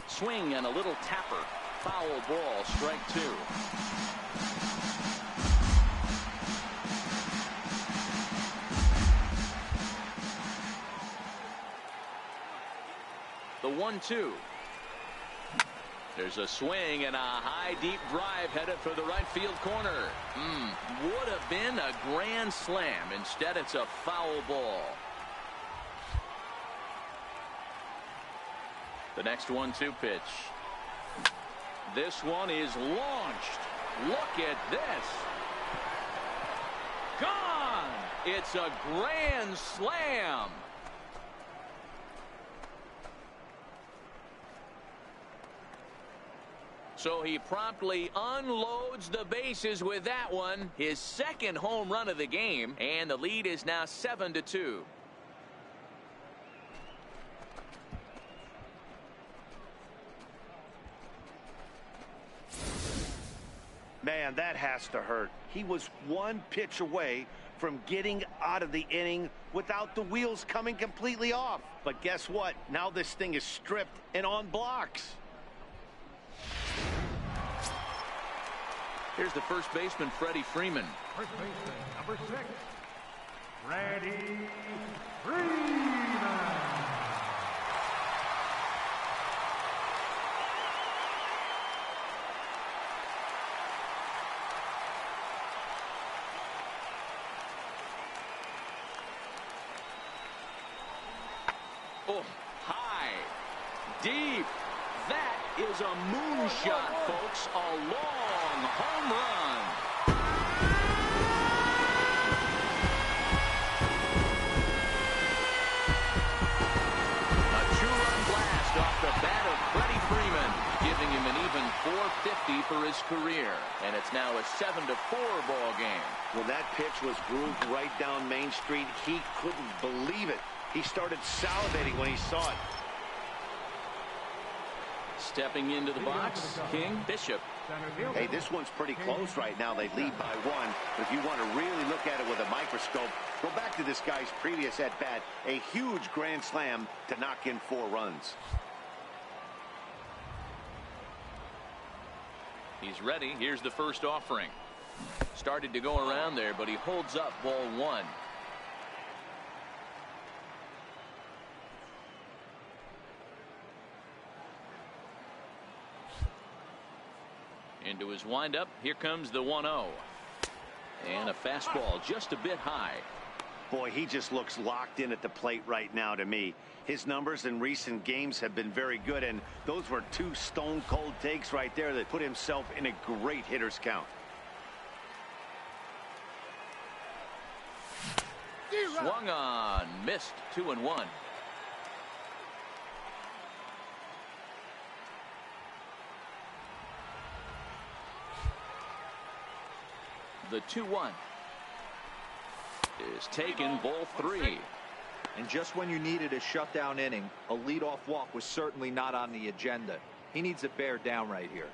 Swing and a little tapper. Foul ball, strike 2. The 1-2. There's a swing and a high deep drive headed for the right field corner. Would have been a grand slam. Instead it's a foul ball. The next 1-2 pitch. This one is launched. Look at this. Gone. It's a grand slam. So he promptly unloads the bases with that one. His second home run of the game, and the lead is now 7-2. Man, that has to hurt. He was one pitch away from getting out of the inning without the wheels coming completely off. But guess what? Now this thing is stripped and on blocks. Here's the first baseman, Freddie Freeman. First baseman, number 6, Freddie Freeman. Oh, high, deep. That is a moonshot, folks. A long home run. A 2-run blast off the bat of Freddie Freeman, giving him an even .450 for his career. And it's now a 7-4 ball game. When that pitch was grooved right down Main Street, he couldn't believe it. He started salivating when he saw it. Stepping into the box, King. Bishop. Hey, this one's pretty close right now. They lead by 1. But if you want to really look at it with a microscope, go back to this guy's previous at-bat. A huge grand slam to knock in 4 runs. He's ready. Here's the first offering. Started to go around there, but he holds up ball 1. Into his windup. Here comes the 1-0. And a fastball just a bit high. Boy, he just looks locked in at the plate right now to me. His numbers in recent games have been very good, and those were 2 stone-cold takes right there that put himself in a great hitter's count. Swung on. Missed. 2-1. The 2-1 is taken, ball 3. And just when you needed a shutdown inning, a leadoff walk was certainly not on the agenda. He needs to bear down right here.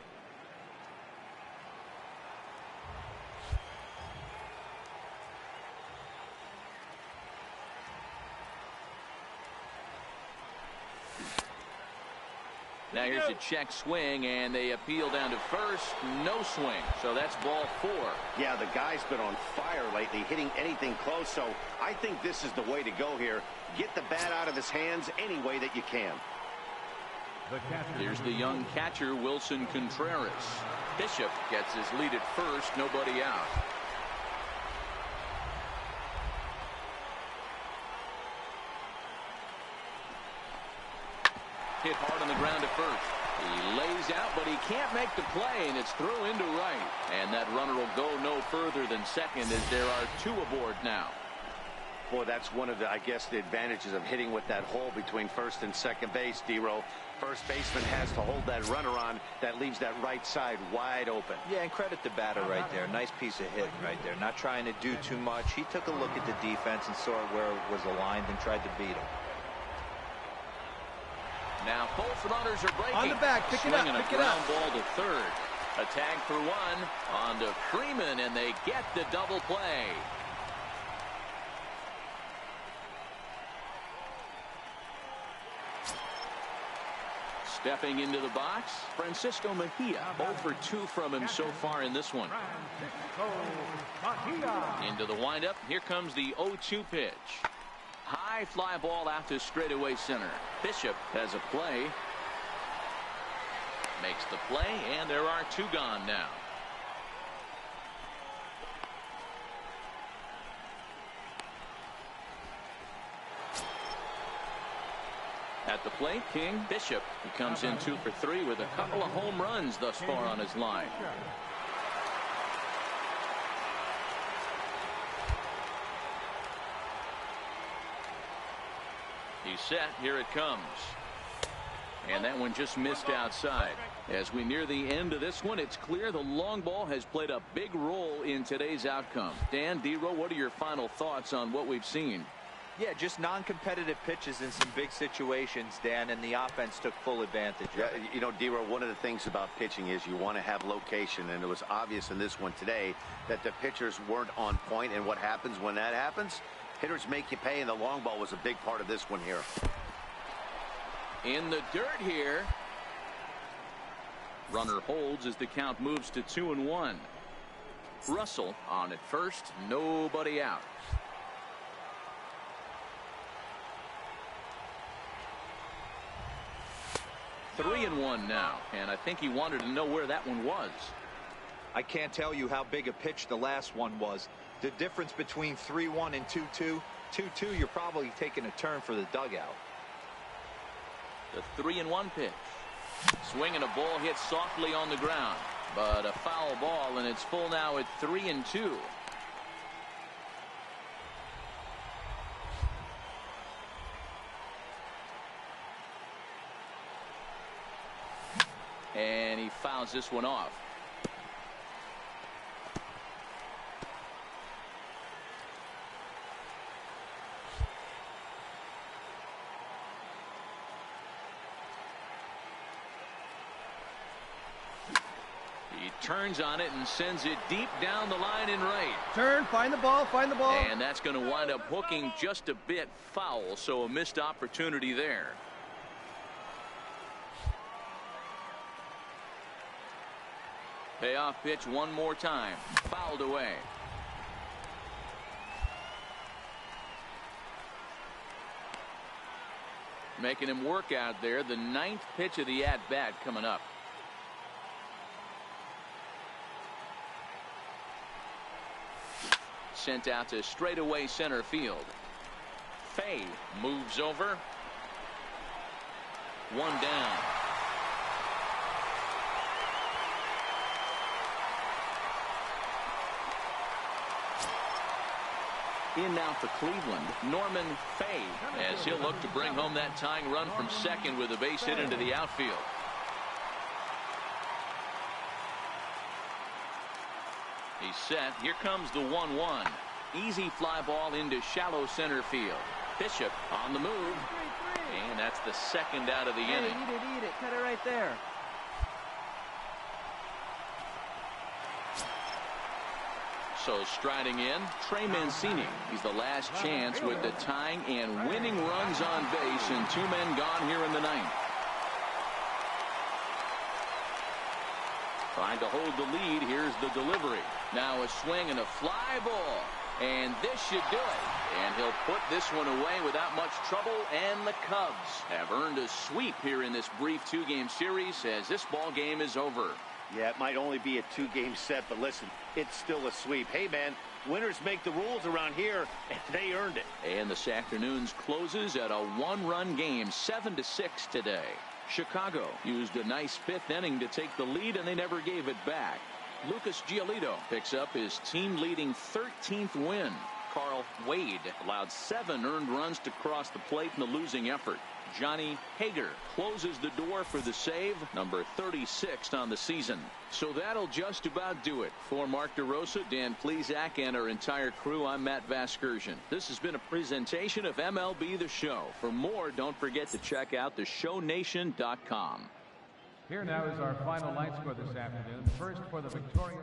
Now here's a check swing, and they appeal down to first. No swing, so that's ball 4. Yeah, the guy's been on fire lately, hitting anything close, so I think this is the way to go here. Get the bat out of his hands any way that you can. Here's the young catcher, Wilson Contreras. Bishop gets his lead at first, nobody out. Hit hard on the ground to first. He lays out, but he can't make the play, and it's thrown into right. And that runner will go no further than second, as there are 2 aboard now. Boy, that's one of the, I guess, the advantages of hitting with that hole between first and second base, D-Row. First baseman has to hold that runner on. That leaves that right side wide open. Yeah, and credit the batter right there. Nice piece of hitting right there. Not trying to do too much. He took a look at the defense and saw where it was aligned and tried to beat him. Now both runners are breaking. On the back, pick it up, Swinging pick a it up. ground ball to third. A tag for 1 on to Freeman, and they get the double play. Stepping into the box, Francisco Mejia. 0 for 2 from him so far in this one. Into the windup. Here comes the 0-2 pitch. High fly ball out to straightaway center. Bishop has a play. Makes the play, and there are 2 gone now. At the plate, King. Bishop, he comes in 2 for 3 with a couple of home runs thus far on his line. He's set. Here it comes. And that one just missed outside. As we near the end of this one, it's clear the long ball has played a big role in today's outcome. Dan, D-Row, what are your final thoughts on what we've seen? Yeah, just non-competitive pitches in some big situations, Dan, and the offense took full advantage of it. You know, D-Row, one of the things about pitching is you want to have location, and it was obvious in this one today that the pitchers weren't on point, and what happens when that happens? Hitters make you pay, and the long ball was a big part of this one here. In the dirt here. Runner holds as the count moves to 2-1. Russell on at first, nobody out. Three and 1 now, and I think he wanted to know where that one was. I can't tell you how big a pitch the last one was. The difference between 3-1 and 2-2. 2-2, you're probably taking a turn for the dugout. The 3-1 pitch. Swinging a ball hit softly on the ground, but a foul ball, and it's full now at 3-2. And he fouls this one off. He turns on it and sends it deep down the line in right. Turn, find the ball, find the ball. And that's going to wind up hooking just a bit foul, so a missed opportunity there. Payoff pitch one more time. Fouled away. Making him work out there. The 9th pitch of the at-bat coming up. Sent out to straightaway center field. Fay moves over. One down. In now for Cleveland, Norman Fay, as he'll look to bring home that tying run from second with a base hit into the outfield. He's set. Here comes the 1-1. Easy fly ball into shallow center field. Bishop on the move. And that's the second out of the inning. Eat it. Cut it right there. So striding in, Trey Mancini. He's the last chance with the tying and winning runs on base and 2 men gone here in the 9th. Trying to hold the lead. Here's the delivery. Now a swing and a fly ball. And this should do it. And he'll put this one away without much trouble. And the Cubs have earned a sweep here in this brief 2-game series as this ball game is over. Yeah, it might only be a 2-game set, but listen, it's still a sweep. Hey, man, winners make the rules around here, and they earned it. And this afternoon's closes at a 1-run game, 7-6 today. Chicago used a nice 5th inning to take the lead, and they never gave it back. Lucas Giolito picks up his team-leading 13th win. Carl Wade allowed 7 earned runs to cross the plate in the losing effort. Johnny Hager closes the door for the save, number 36 on the season. So that'll just about do it. For Mark DeRosa, Dan Plesac, and our entire crew, I'm Matt Vasgersian. This has been a presentation of MLB The Show. For more, don't forget to check out theshownation.com. Here now is our final line score this afternoon. First for the victorious